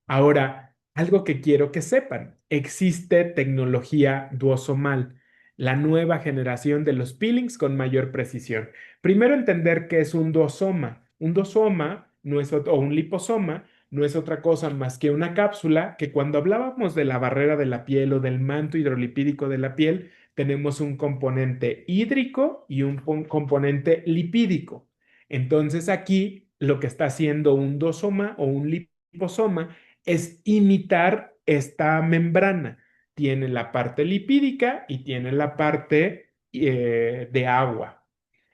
[SPEAKER 4] Ahora, algo que quiero que sepan, existe tecnología duosomal, la nueva generación de los peelings con mayor precisión. Primero entender qué es un duosoma. Un duosoma no es o un liposoma no es otra cosa más que una cápsula que cuando hablábamos de la barrera de la piel o del manto hidrolipídico de la piel, tenemos un componente hídrico y un componente lipídico. Entonces aquí lo que está haciendo un duosoma o un liposoma es imitar esta membrana. Tiene la parte lipídica y tiene la parte de agua.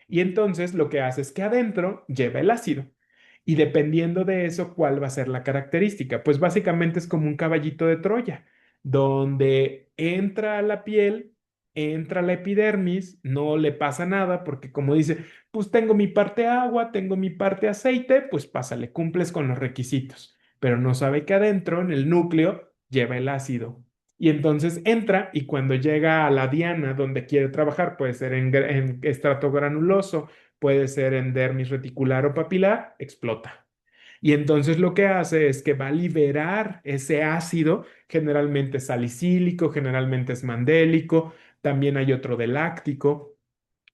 [SPEAKER 4] Y entonces lo que hace es que adentro lleva el ácido. Y dependiendo de eso, ¿cuál va a ser la característica? Pues básicamente es como un caballito de Troya, donde entra a la piel, entra la epidermis, no le pasa nada porque como dice, pues tengo mi parte agua, tengo mi parte aceite, pues pásale, cumples con los requisitos, pero no sabe que adentro, en el núcleo, lleva el ácido. Y entonces entra y cuando llega a la diana donde quiere trabajar, puede ser en estrato granuloso, puede ser en dermis reticular o papilar, explota. Y entonces lo que hace es que va a liberar ese ácido, generalmente es salicílico, generalmente es mandélico, también hay otro de láctico,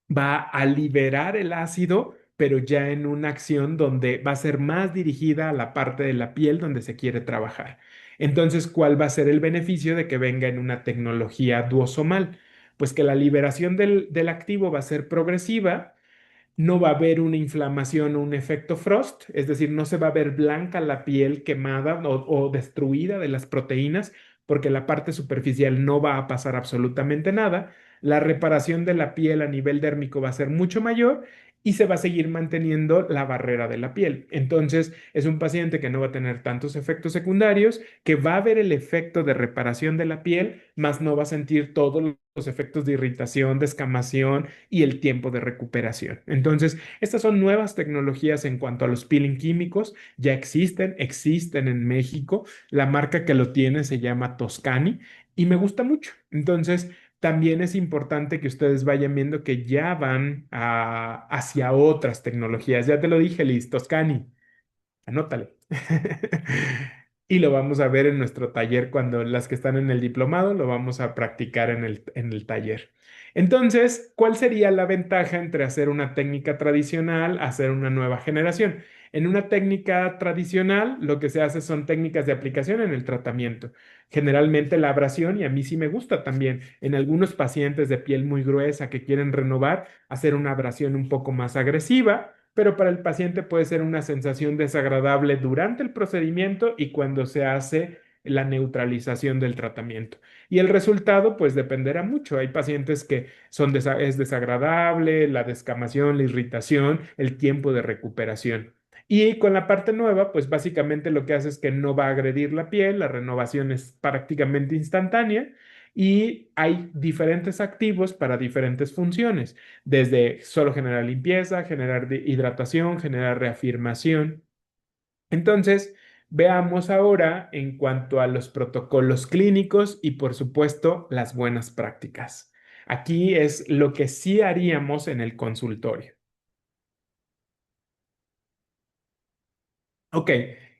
[SPEAKER 4] va a liberar el ácido, pero ya en una acción donde va a ser más dirigida a la parte de la piel donde se quiere trabajar. Entonces, ¿cuál va a ser el beneficio de que venga en una tecnología duosomal? Pues que la liberación del activo va a ser progresiva, no va a haber una inflamación o un efecto Frost, es decir, no se va a ver blanca la piel quemada o destruida de las proteínas, porque la parte superficial no va a pasar absolutamente nada. La reparación de la piel a nivel dérmico va a ser mucho mayor y se va a seguir manteniendo la barrera de la piel. Entonces, es un paciente que no va a tener tantos efectos secundarios, que va a ver el efecto de reparación de la piel, más no va a sentir todos los efectos de irritación, descamación y el tiempo de recuperación. Entonces, estas son nuevas tecnologías en cuanto a los peeling químicos. Ya existen en México. La marca que lo tiene se llama Toscani y me gusta mucho. Entonces, también es importante que ustedes vayan viendo que ya van hacia otras tecnologías. Ya te lo dije, Liz, Toscani, anótale. Y lo vamos a ver en nuestro taller cuando las que están en el diplomado lo vamos a practicar en el taller. Entonces, ¿cuál sería la ventaja entre hacer una técnica tradicional, hacer una nueva generación? En una técnica tradicional, lo que se hace son técnicas de aplicación en el tratamiento. Generalmente la abrasión, y a mí sí me gusta también, en algunos pacientes de piel muy gruesa que quieren renovar, hacer una abrasión un poco más agresiva, pero para el paciente puede ser una sensación desagradable durante el procedimiento y cuando se hace la neutralización del tratamiento. Y el resultado, pues dependerá mucho. Hay pacientes que es desagradable, la descamación, la irritación, el tiempo de recuperación. Y con la parte nueva, pues básicamente lo que hace es que no va a agredir la piel, la renovación es prácticamente instantánea y hay diferentes activos para diferentes funciones, desde solo generar limpieza, generar hidratación, generar reafirmación. Entonces, veamos ahora en cuanto a los protocolos clínicos y, por supuesto, las buenas prácticas. Aquí es lo que sí haríamos en el consultorio. Ok,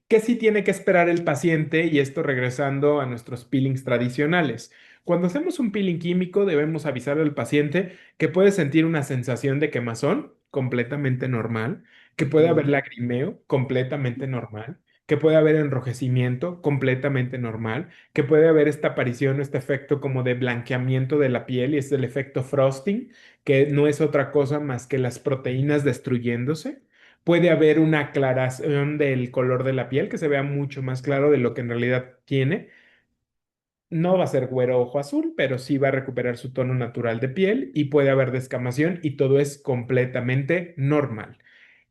[SPEAKER 4] ¿qué sí tiene que esperar el paciente? Y esto regresando a nuestros peelings tradicionales. Cuando hacemos un peeling químico, debemos avisar al paciente que puede sentir una sensación de quemazón completamente normal, que puede haber
[SPEAKER 3] Ujú.
[SPEAKER 4] lagrimeo completamente normal, que puede haber enrojecimiento completamente normal, que puede haber esta aparición, este efecto como de blanqueamiento de la piel, y es el efecto frosting, que no es otra cosa más que las proteínas destruyéndose. Puede haber una aclaración del color de la piel que se vea mucho más claro de lo que en realidad tiene. No va a ser güero ojo azul, pero sí va a recuperar su tono natural de piel y puede haber descamación y todo es completamente normal.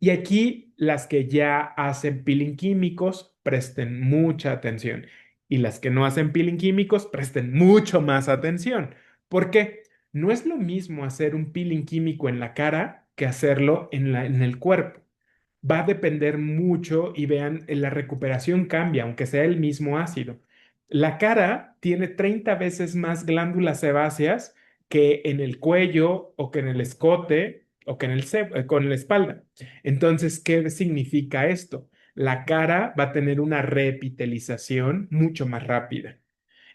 [SPEAKER 4] Y aquí las que ya hacen peeling químicos, presten mucha atención. Y las que no hacen peeling químicos, presten mucho más atención. ¿Por qué? No es lo mismo hacer un peeling químico en la cara que hacerlo en el cuerpo. Va a depender mucho y vean, la recuperación cambia, aunque sea el mismo ácido. La cara tiene 30 veces más glándulas sebáceas que en el cuello o que en el escote o que en con la espalda. Entonces, ¿qué significa esto? La cara va a tener una repitelización mucho más rápida.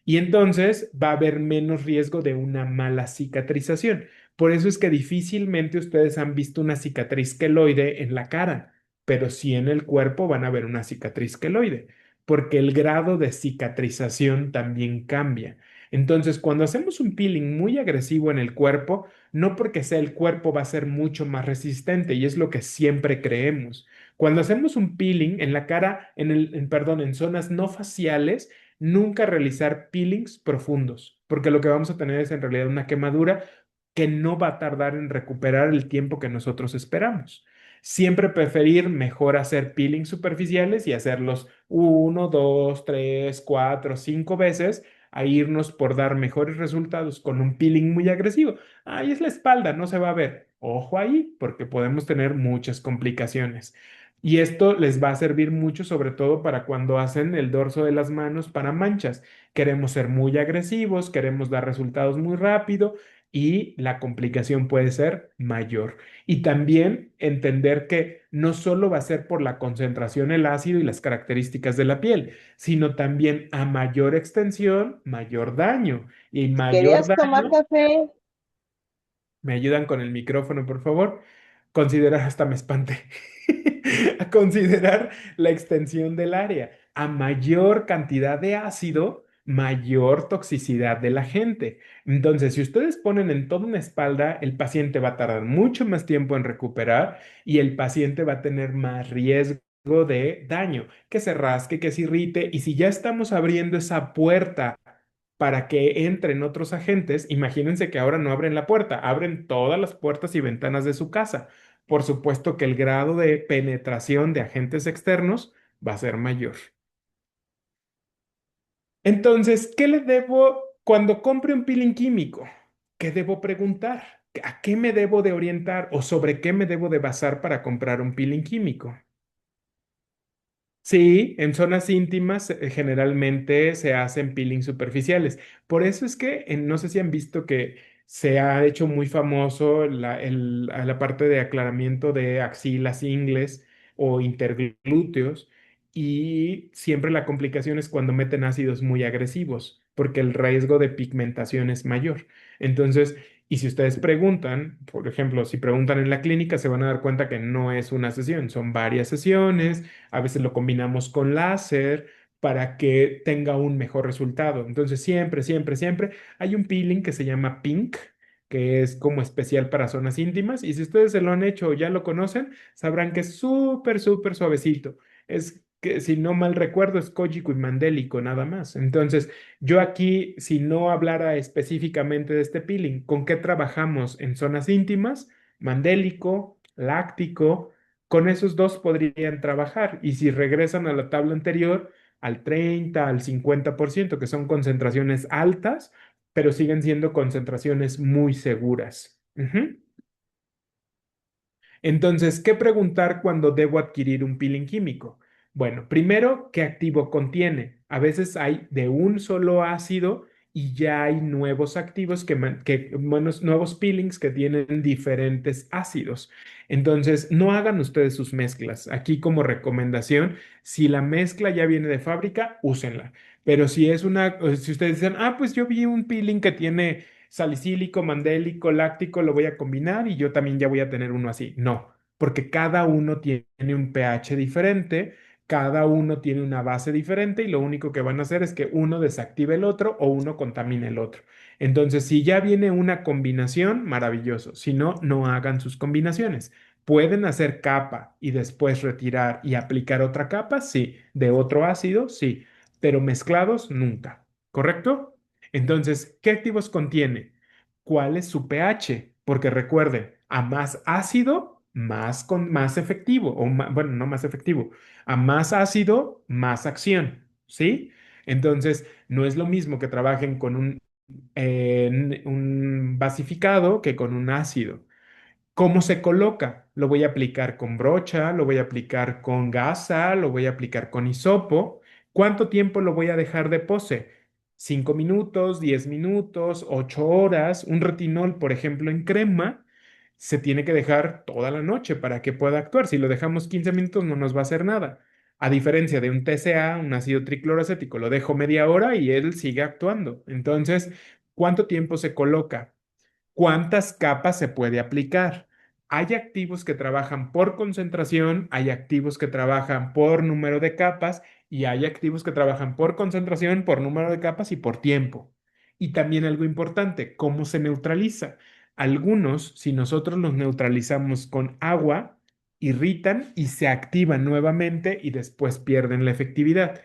[SPEAKER 4] Y entonces va a haber menos riesgo de una mala cicatrización. Por eso es que difícilmente ustedes han visto una cicatriz queloide en la cara, pero sí en el cuerpo van a ver una cicatriz queloide, porque el grado de cicatrización también cambia. Entonces, cuando hacemos un peeling muy agresivo en el cuerpo, no porque sea el cuerpo va a ser mucho más resistente, y es lo que siempre creemos. Cuando hacemos un peeling en la cara, perdón, en zonas no faciales, nunca realizar peelings profundos, porque lo que vamos a tener es en realidad una quemadura que no va a tardar en recuperar el tiempo que nosotros esperamos. Siempre preferir mejor hacer peelings superficiales y hacerlos uno, dos, tres, cuatro, cinco veces a irnos por dar mejores resultados con un peeling muy agresivo. Ahí es la espalda, no se va a ver. Ojo ahí, porque podemos tener muchas complicaciones. Y esto les va a servir mucho, sobre todo para cuando hacen el dorso de las manos para manchas. Queremos ser muy agresivos, queremos dar resultados muy rápido y la complicación puede ser mayor. Y también entender que no solo va a ser por la concentración el ácido y las características de la piel, sino también a mayor extensión, mayor daño. Y mayor
[SPEAKER 5] ¿Querías tomar
[SPEAKER 4] daño,
[SPEAKER 5] café?
[SPEAKER 4] ¿me ayudan con el micrófono, por favor? Considerar, hasta me espanté, a considerar la extensión del área. A mayor cantidad de ácido, mayor toxicidad de la gente. Entonces, si ustedes ponen en toda una espalda, el paciente va a tardar mucho más tiempo en recuperar y el paciente va a tener más riesgo de daño, que se rasque, que se irrite. Y si ya estamos abriendo esa puerta para que entren otros agentes, imagínense que ahora no abren la puerta, abren todas las puertas y ventanas de su casa. Por supuesto que el grado de penetración de agentes externos va a ser mayor. Entonces, ¿qué le debo cuando compre un peeling químico? ¿Qué debo preguntar? ¿A qué me debo de orientar o sobre qué me debo de basar para comprar un peeling químico? Sí, en zonas íntimas generalmente se hacen peelings superficiales. Por eso es que no sé si han visto que se ha hecho muy famoso la parte de aclaramiento de axilas, ingles o interglúteos, y siempre la complicación es cuando meten ácidos muy agresivos porque el riesgo de pigmentación es mayor. Entonces, y si ustedes preguntan, por ejemplo, si preguntan en la clínica, se van a dar cuenta que no es una sesión, son varias sesiones. A veces lo combinamos con láser para que tenga un mejor resultado. Entonces, siempre, siempre, siempre hay un peeling que se llama Pink, que es como especial para zonas íntimas. Y si ustedes se lo han hecho o ya lo conocen, sabrán que es súper, súper suavecito. Es que, si no mal recuerdo, es Kojiko y Mandélico nada más. Entonces, yo aquí, si no hablara específicamente de este peeling, ¿con qué trabajamos en zonas íntimas? Mandélico, láctico. Con esos dos podrían trabajar, y si regresan a la tabla anterior, al 30, al 50%, que son concentraciones altas, pero siguen siendo concentraciones muy seguras. Ujú. Entonces, ¿qué preguntar cuando debo adquirir un peeling químico? Bueno, primero, ¿qué activo contiene? A veces hay de un solo ácido y ya hay nuevos activos nuevos peelings que tienen diferentes ácidos. Entonces, no hagan ustedes sus mezclas. Aquí como recomendación, si la mezcla ya viene de fábrica, úsenla. Pero si ustedes dicen, pues yo vi un peeling que tiene salicílico, mandélico, láctico, lo voy a combinar y yo también ya voy a tener uno así. No, porque cada uno tiene un pH diferente, cada uno tiene una base diferente y lo único que van a hacer es que uno desactive el otro o uno contamine el otro. Entonces, si ya viene una combinación, maravilloso. Si no, no hagan sus combinaciones. ¿Pueden hacer capa y después retirar y aplicar otra capa? Sí. ¿De otro ácido? Sí. Pero mezclados, nunca. ¿Correcto? Entonces, ¿qué activos contiene? ¿Cuál es su pH? Porque recuerden, a más ácido, más efectivo, bueno, no más efectivo, a más ácido, más acción, ¿sí? Entonces, no es lo mismo que trabajen con un basificado que con un ácido. ¿Cómo se coloca? Lo voy a aplicar con brocha, lo voy a aplicar con gasa, lo voy a aplicar con hisopo. ¿Cuánto tiempo lo voy a dejar de pose? 5 minutos, 10 minutos, 8 horas. Un retinol, por ejemplo, en crema, se tiene que dejar toda la noche para que pueda actuar. Si lo dejamos 15 minutos, no nos va a hacer nada. A diferencia de un TCA, un ácido tricloroacético, lo dejo media hora y él sigue actuando. Entonces, ¿cuánto tiempo se coloca? ¿Cuántas capas se puede aplicar? Hay activos que trabajan por concentración, hay activos que trabajan por número de capas y hay activos que trabajan por concentración, por número de capas y por tiempo. Y también algo importante, ¿cómo se neutraliza? Algunos, si nosotros los neutralizamos con agua, irritan y se activan nuevamente y después pierden la efectividad.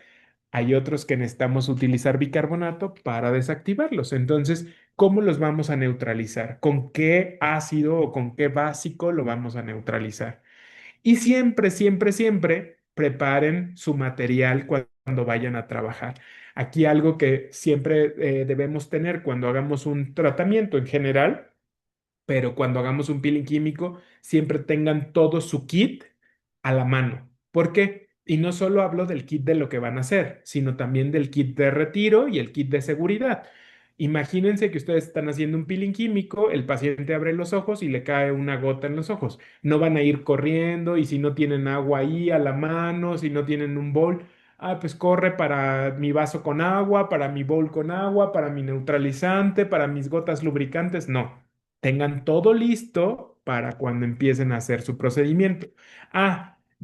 [SPEAKER 4] Hay otros que necesitamos utilizar bicarbonato para desactivarlos. Entonces, ¿cómo los vamos a neutralizar? ¿Con qué ácido o con qué básico lo vamos a neutralizar? Y siempre, siempre, siempre preparen su material cuando vayan a trabajar. Aquí algo que siempre debemos tener cuando hagamos un tratamiento en general, pero cuando hagamos un peeling químico, siempre tengan todo su kit a la mano. ¿Por qué? Y no solo hablo del kit de lo que van a hacer, sino también del kit de retiro y el kit de seguridad. Imagínense que ustedes están haciendo un peeling químico, el paciente abre los ojos y le cae una gota en los ojos. No van a ir corriendo y si no tienen agua ahí a la mano, si no tienen un bol, pues corre para mi vaso con agua, para mi bol con agua, para mi neutralizante, para mis gotas lubricantes. No, tengan todo listo para cuando empiecen a hacer su procedimiento.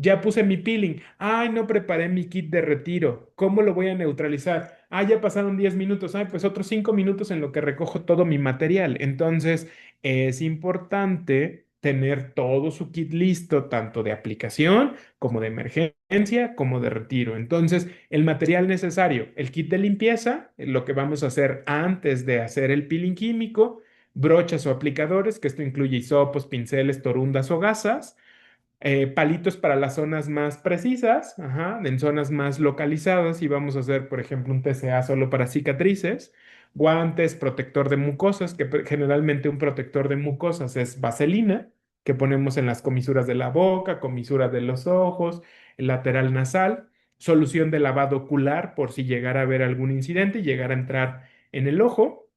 [SPEAKER 4] Ya puse mi peeling. Ay, no preparé mi kit de retiro. ¿Cómo lo voy a neutralizar? Ya pasaron 10 minutos. Pues otros 5 minutos en lo que recojo todo mi material. Entonces, es importante tener todo su kit listo, tanto de aplicación como de emergencia, como de retiro. Entonces, el material necesario, el kit de limpieza, lo que vamos a hacer antes de hacer el peeling químico, brochas o aplicadores, que esto incluye hisopos, pinceles, torundas o gasas, palitos para las zonas más precisas, ajá, en zonas más localizadas, y vamos a hacer, por ejemplo, un TCA solo para cicatrices, guantes, protector de mucosas, que generalmente un protector de mucosas es vaselina, que ponemos en las comisuras de la boca, comisuras de los ojos, el lateral nasal, solución de lavado ocular por si llegara a haber algún incidente y llegara a entrar en el ojo,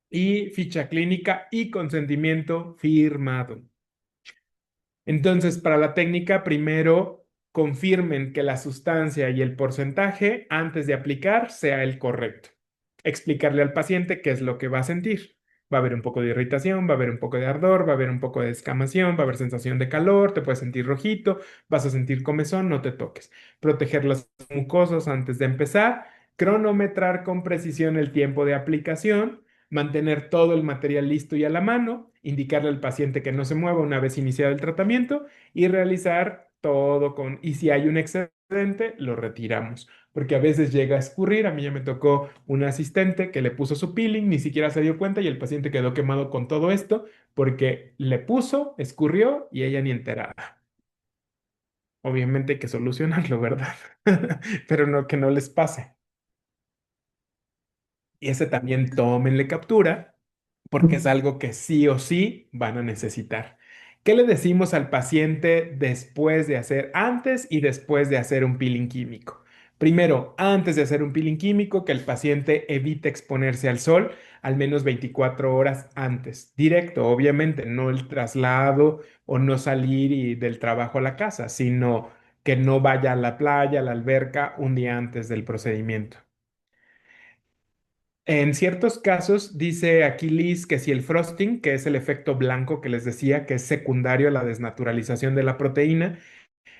[SPEAKER 4] y ficha clínica y consentimiento firmado. Entonces, para la técnica, primero confirmen que la sustancia y el porcentaje antes de aplicar sea el correcto. Explicarle al paciente qué es lo que va a sentir. Va a haber un poco de irritación, va a haber un poco de ardor, va a haber un poco de descamación, va a haber sensación de calor, te puedes sentir rojito, vas a sentir comezón, no te toques. Proteger las mucosas antes de empezar, cronometrar con precisión el tiempo de aplicación, mantener todo el material listo y a la mano, indicarle al paciente que no se mueva una vez iniciado el tratamiento y realizar todo y si hay un excedente, lo retiramos, porque a veces llega a escurrir. A mí ya me tocó un asistente que le puso su peeling, ni siquiera se dio cuenta y el paciente quedó quemado con todo esto porque le puso, escurrió y ella ni enterada. Obviamente hay que solucionarlo, ¿verdad? Pero no que no les pase. Y ese también tómenle captura porque es algo que sí o sí van a necesitar. ¿Qué le decimos al paciente antes y después de hacer un peeling químico? Primero, antes de hacer un peeling químico, que el paciente evite exponerse al sol al menos 24 horas antes. Directo, obviamente, no el traslado o no salir del trabajo a la casa, sino que no vaya a la playa, a la alberca un día antes del procedimiento. En ciertos casos, dice aquí Liz que si el frosting, que es el efecto blanco que les decía, que es secundario a la desnaturalización de la proteína,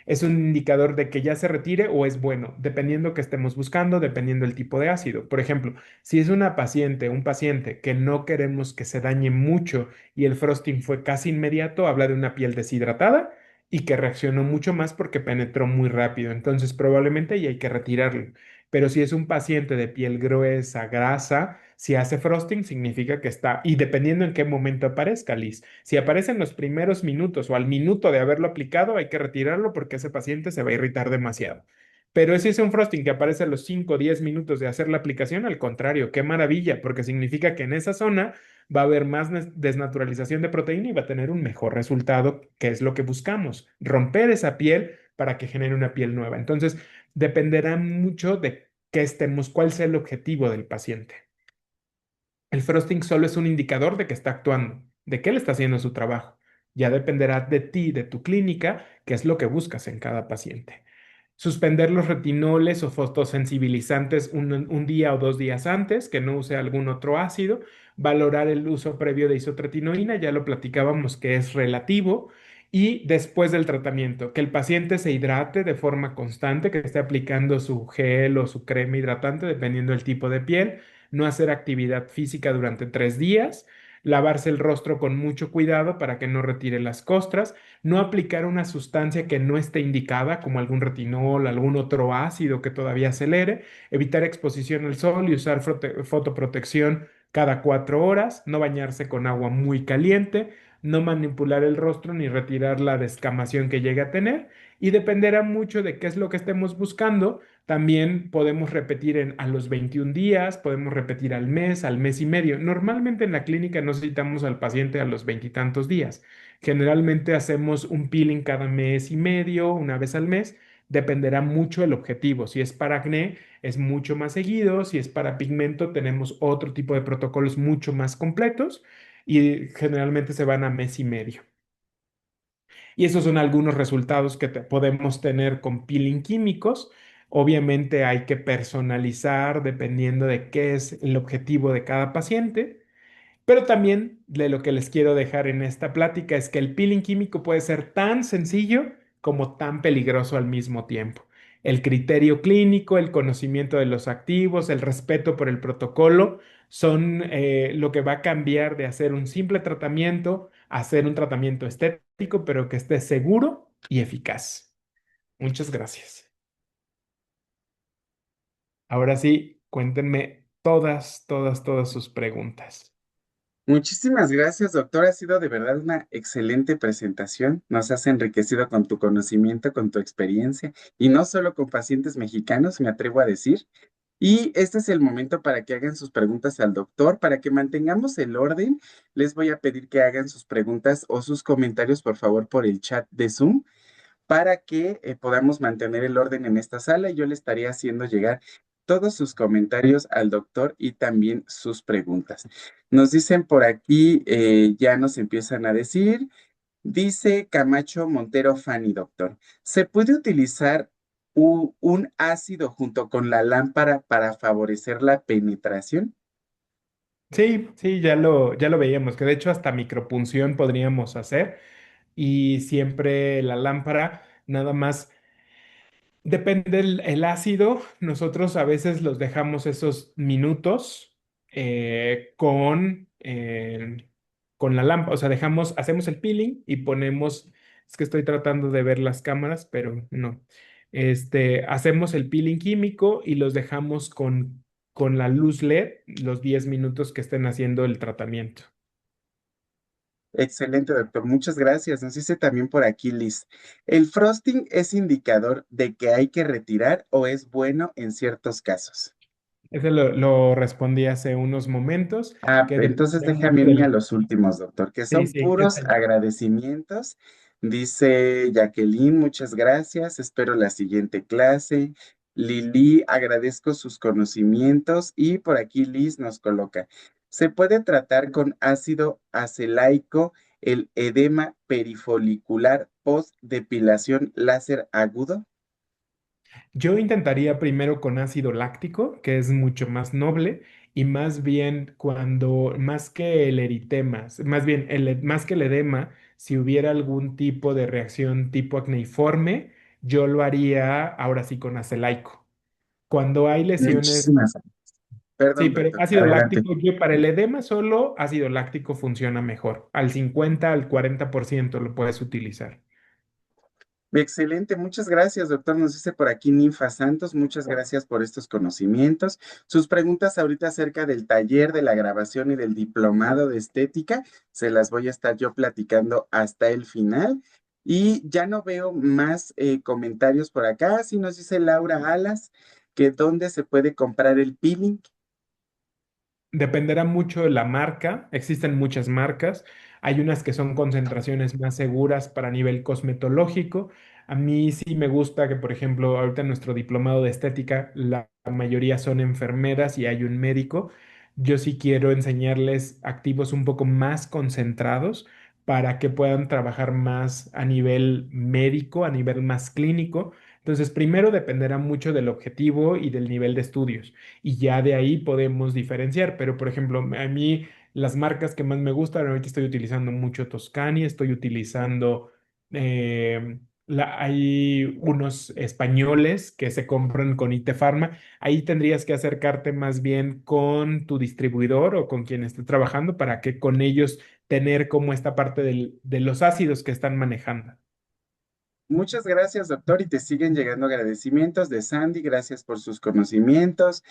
[SPEAKER 4] es un indicador de que ya se retire o es bueno, dependiendo que estemos buscando, dependiendo el tipo de ácido. Por ejemplo, si es una paciente, un paciente que no queremos que se dañe mucho y el frosting fue casi inmediato, habla de una piel deshidratada y que reaccionó mucho más porque penetró muy rápido. Entonces, probablemente ya hay que retirarlo. Pero si es un paciente de piel gruesa, grasa, si hace frosting, significa que está, y dependiendo en qué momento aparezca, Liz. Si aparece en los primeros minutos o al minuto de haberlo aplicado, hay que retirarlo porque ese paciente se va a irritar demasiado. Pero si es un frosting que aparece a los 5 o 10 minutos de hacer la aplicación, al contrario, qué maravilla, porque significa que en esa zona va a haber más desnaturalización de proteína y va a tener un mejor resultado, que es lo que buscamos, romper esa piel para que genere una piel nueva. Entonces, dependerá mucho de qué estemos, cuál sea el objetivo del paciente. El frosting solo es un indicador de que está actuando, de que él está haciendo su trabajo. Ya dependerá de ti, de tu clínica, qué es lo que buscas en cada paciente. Suspender los retinoles o fotosensibilizantes un día o 2 días antes, que no use algún otro ácido. Valorar el uso previo de isotretinoína, ya lo platicábamos que es relativo. Y después del tratamiento, que el paciente se hidrate de forma constante, que esté aplicando su gel o su crema hidratante, dependiendo del tipo de piel. No hacer actividad física durante 3 días. Lavarse el rostro con mucho cuidado para que no retire las costras, no aplicar una sustancia que no esté indicada, como algún retinol, algún otro ácido que todavía acelere, evitar exposición al sol y usar fotoprotección cada 4 horas, no bañarse con agua muy caliente, no manipular el rostro ni retirar la descamación que llegue a tener, y dependerá mucho de qué es lo que estemos buscando. También podemos repetir a los 21 días, podemos repetir al mes y medio. Normalmente en la clínica no citamos al paciente a los veintitantos días. Generalmente hacemos un peeling cada mes y medio, una vez al mes. Dependerá mucho el objetivo. Si es para acné, es mucho más seguido. Si es para pigmento, tenemos otro tipo de protocolos mucho más completos y generalmente se van a mes y medio. Y esos son algunos resultados que podemos tener con peeling químicos. Obviamente hay que personalizar dependiendo de qué es el objetivo de cada paciente. Pero también de lo que les quiero dejar en esta plática es que el peeling químico puede ser tan sencillo como tan peligroso al mismo tiempo. El criterio clínico, el conocimiento de los activos, el respeto por el protocolo son lo que va a cambiar de hacer un simple tratamiento a hacer un tratamiento estético, pero que esté seguro y eficaz. Muchas gracias. Ahora sí, cuéntenme todas sus preguntas.
[SPEAKER 3] Muchísimas gracias, doctor. Ha sido de verdad una excelente presentación. Nos has enriquecido con tu conocimiento, con tu experiencia, y no solo con pacientes mexicanos, me atrevo a decir. Y este es el momento para que hagan sus preguntas al doctor. Para que mantengamos el orden, les voy a pedir que hagan sus preguntas o sus comentarios, por favor, por el chat de Zoom, para que podamos mantener el orden en esta sala. Y yo le estaría haciendo llegar todos sus comentarios al doctor y también sus preguntas. Nos dicen por aquí, ya nos empiezan a decir, dice Camacho Montero Fanny, doctor, ¿se puede utilizar un ácido junto con la lámpara para favorecer la penetración?
[SPEAKER 4] Sí, sí, ya lo veíamos, que de hecho hasta micropunción podríamos hacer y siempre la lámpara, nada más, depende el ácido, nosotros a veces los dejamos esos minutos con la lámpara, o sea, hacemos el peeling y ponemos, es que estoy tratando de ver las cámaras, pero no, hacemos el peeling químico y los dejamos con la luz LED los 10 minutos que estén haciendo el tratamiento.
[SPEAKER 3] Excelente, doctor. Muchas gracias. Nos dice también por aquí, Liz. ¿El frosting es indicador de que hay que retirar o es bueno en ciertos casos?
[SPEAKER 4] Ese lo respondí hace unos momentos, que
[SPEAKER 3] Entonces
[SPEAKER 4] depende
[SPEAKER 3] déjame
[SPEAKER 4] mucho
[SPEAKER 3] irme a
[SPEAKER 4] del...
[SPEAKER 3] los últimos, doctor, que
[SPEAKER 4] Sí,
[SPEAKER 3] son
[SPEAKER 4] sí, ¿qué
[SPEAKER 3] puros
[SPEAKER 4] tal?
[SPEAKER 3] agradecimientos. Dice Jacqueline, muchas gracias. Espero la siguiente clase. Lili, agradezco sus conocimientos y por aquí Liz nos coloca, ¿se puede tratar con ácido acelaico el edema perifolicular post depilación láser agudo?
[SPEAKER 4] Yo intentaría primero con ácido láctico, que es mucho más noble, y más bien más que el eritema, más bien, más que el edema, si hubiera algún tipo de reacción tipo acneiforme, yo lo haría ahora sí con acelaico. Cuando hay lesiones,
[SPEAKER 3] Muchísimas.
[SPEAKER 4] sí,
[SPEAKER 3] Perdón,
[SPEAKER 4] pero
[SPEAKER 3] doctor.
[SPEAKER 4] ácido
[SPEAKER 3] Adelante.
[SPEAKER 4] láctico, yo para el edema solo ácido láctico funciona mejor. Al 50 al 40% lo puedes utilizar.
[SPEAKER 3] Excelente, muchas gracias, doctor. Nos dice por aquí Ninfa Santos, muchas gracias por estos conocimientos. Sus preguntas ahorita acerca del taller de la grabación y del diplomado de estética, se las voy a estar yo platicando hasta el final. Y ya no veo más comentarios por acá. Sí nos dice Laura Alas que dónde se puede comprar el peeling.
[SPEAKER 4] Dependerá mucho de la marca. Existen muchas marcas. Hay unas que son concentraciones más seguras para nivel cosmetológico. A mí sí me gusta que, por ejemplo, ahorita en nuestro diplomado de estética, la mayoría son enfermeras y hay un médico. Yo sí quiero enseñarles activos un poco más concentrados para que puedan trabajar más a nivel médico, a nivel más clínico. Entonces, primero dependerá mucho del objetivo y del nivel de estudios y ya de ahí podemos diferenciar. Pero, por ejemplo, a mí las marcas que más me gustan, ahorita estoy utilizando mucho Toscani, estoy utilizando, hay unos españoles que se compran con IT Pharma. Ahí tendrías que acercarte más bien con tu distribuidor o con quien esté trabajando para que con ellos tener como esta parte de los ácidos que están manejando.
[SPEAKER 3] Muchas gracias, doctor, y te siguen llegando agradecimientos de Sandy, gracias por sus conocimientos.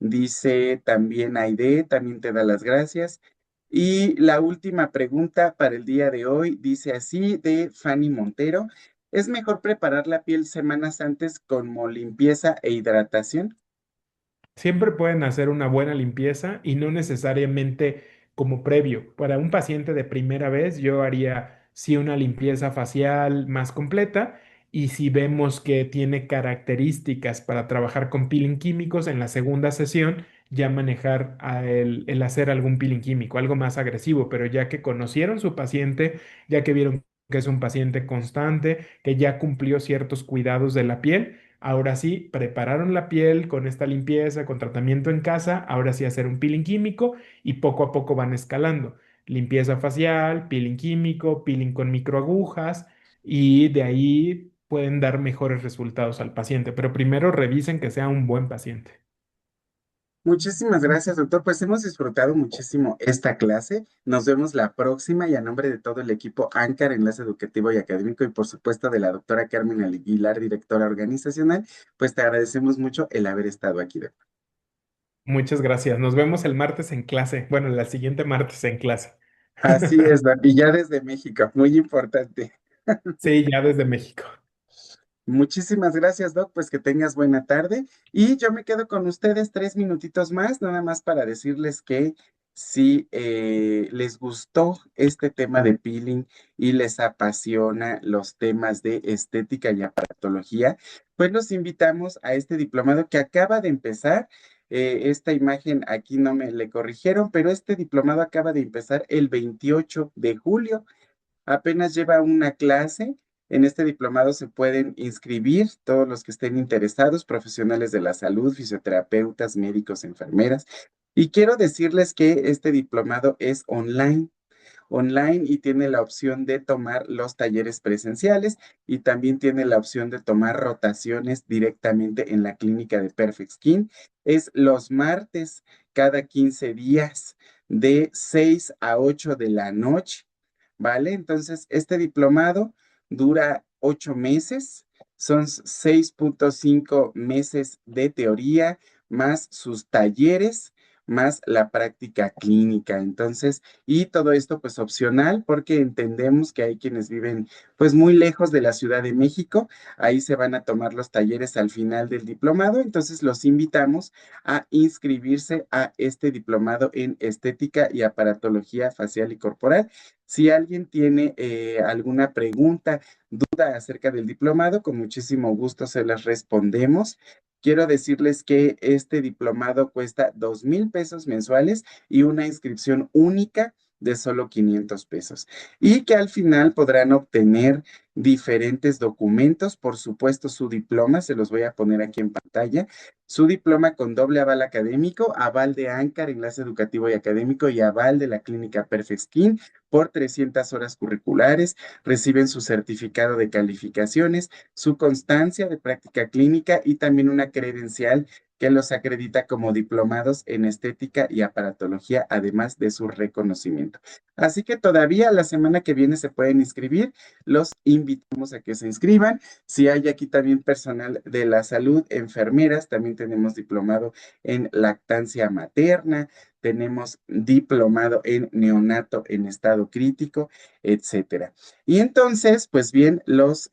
[SPEAKER 3] Dice también Aide, también te da las gracias. Y la última pregunta para el día de hoy dice así de Fanny Montero. ¿Es mejor preparar la piel semanas antes como limpieza e hidratación?
[SPEAKER 4] Siempre pueden hacer una buena limpieza y no necesariamente como previo. Para un paciente de primera vez, yo haría sí una limpieza facial más completa y si vemos que tiene características para trabajar con peeling químicos en la segunda sesión, ya manejar el hacer algún peeling químico, algo más agresivo, pero ya que conocieron su paciente, ya que vieron que es un paciente constante, que ya cumplió ciertos cuidados de la piel. Ahora sí, prepararon la piel con esta limpieza, con tratamiento en casa, ahora sí hacer un peeling químico y poco a poco van escalando. Limpieza facial, peeling químico, peeling con microagujas y de ahí pueden dar mejores resultados al paciente, pero primero revisen que sea un buen paciente.
[SPEAKER 3] Muchísimas gracias, doctor. Pues hemos disfrutado muchísimo esta clase. Nos vemos la próxima y a nombre de todo el equipo ANCAR, Enlace Educativo y Académico, y por supuesto de la doctora Carmen Aguilar, directora organizacional, pues te agradecemos mucho el haber estado aquí, doctor.
[SPEAKER 4] Muchas gracias. Nos vemos el martes en clase. Bueno, la siguiente martes en clase.
[SPEAKER 3] Así es, doc, y ya desde México, muy importante.
[SPEAKER 4] Sí, ya desde México.
[SPEAKER 3] Muchísimas gracias, Doc. Pues que tengas buena tarde. Y yo me quedo con ustedes 3 minutitos más, nada más para decirles que si les gustó este tema de peeling y les apasiona los temas de estética y aparatología, pues los invitamos a este diplomado que acaba de empezar. Esta imagen aquí no me le corrigieron, pero este diplomado acaba de empezar el 28 de julio. Apenas lleva una clase. En este diplomado se pueden inscribir todos los que estén interesados, profesionales de la salud, fisioterapeutas, médicos, enfermeras. Y quiero decirles que este diplomado es online y tiene la opción de tomar los talleres presenciales y también tiene la opción de tomar rotaciones directamente en la clínica de Perfect Skin. Es los martes cada 15 días de 6 a 8 de la noche. ¿Vale? Entonces, este diplomado dura 8 meses, son 6.5 meses de teoría, más sus talleres, más la práctica clínica. Entonces, y todo esto pues opcional porque entendemos que hay quienes viven pues muy lejos de la Ciudad de México. Ahí se van a tomar los talleres al final del diplomado. Entonces, los invitamos a inscribirse a este diplomado en estética y aparatología facial y corporal. Si alguien tiene alguna pregunta, duda acerca del diplomado, con muchísimo gusto se las respondemos. quiero decirles que este diplomado cuesta 2,000 pesos mensuales y una inscripción única de solo 500 pesos. Y que al final podrán obtener diferentes documentos, por supuesto su diploma, se los voy a poner aquí en pantalla, su diploma con doble aval académico, aval de ANCAR, enlace educativo y académico, y aval de la clínica Perfect Skin por 300 horas curriculares, reciben su certificado de calificaciones, su constancia de práctica clínica y también una credencial que los acredita como diplomados en estética y aparatología, además de su reconocimiento. Así que todavía la semana que viene se pueden inscribir, los invitamos a que se inscriban. Si hay aquí también personal de la salud, enfermeras, también tenemos diplomado en lactancia materna, tenemos diplomado en neonato en estado crítico, etcétera. Y entonces, pues bien, los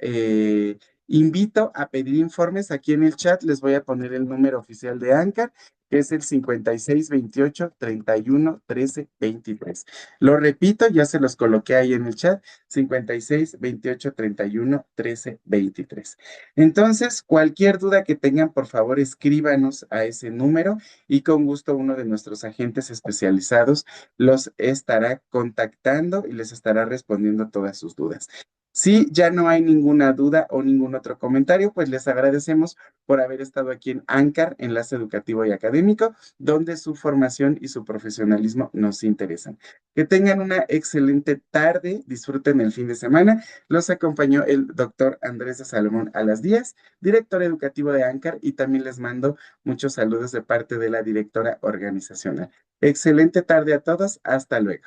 [SPEAKER 3] invito a pedir informes aquí en el chat. Les voy a poner el número oficial de ANCAR, que es el 5628-311323. Lo repito, ya se los coloqué ahí en el chat, 5628-311323. Entonces, cualquier duda que tengan, por favor, escríbanos a ese número y con gusto uno de nuestros agentes especializados los estará contactando y les estará respondiendo todas sus dudas. Si ya no hay ninguna duda o ningún otro comentario, pues les agradecemos por haber estado aquí en ANCAR, Enlace Educativo y Académico, donde su formación y su profesionalismo nos interesan. Que tengan una excelente tarde, disfruten el fin de semana. Los acompañó el doctor Andrés de Salomón Alas Díaz, director educativo de ANCAR, y también les mando muchos saludos de parte de la directora organizacional. Excelente tarde a todos, hasta luego.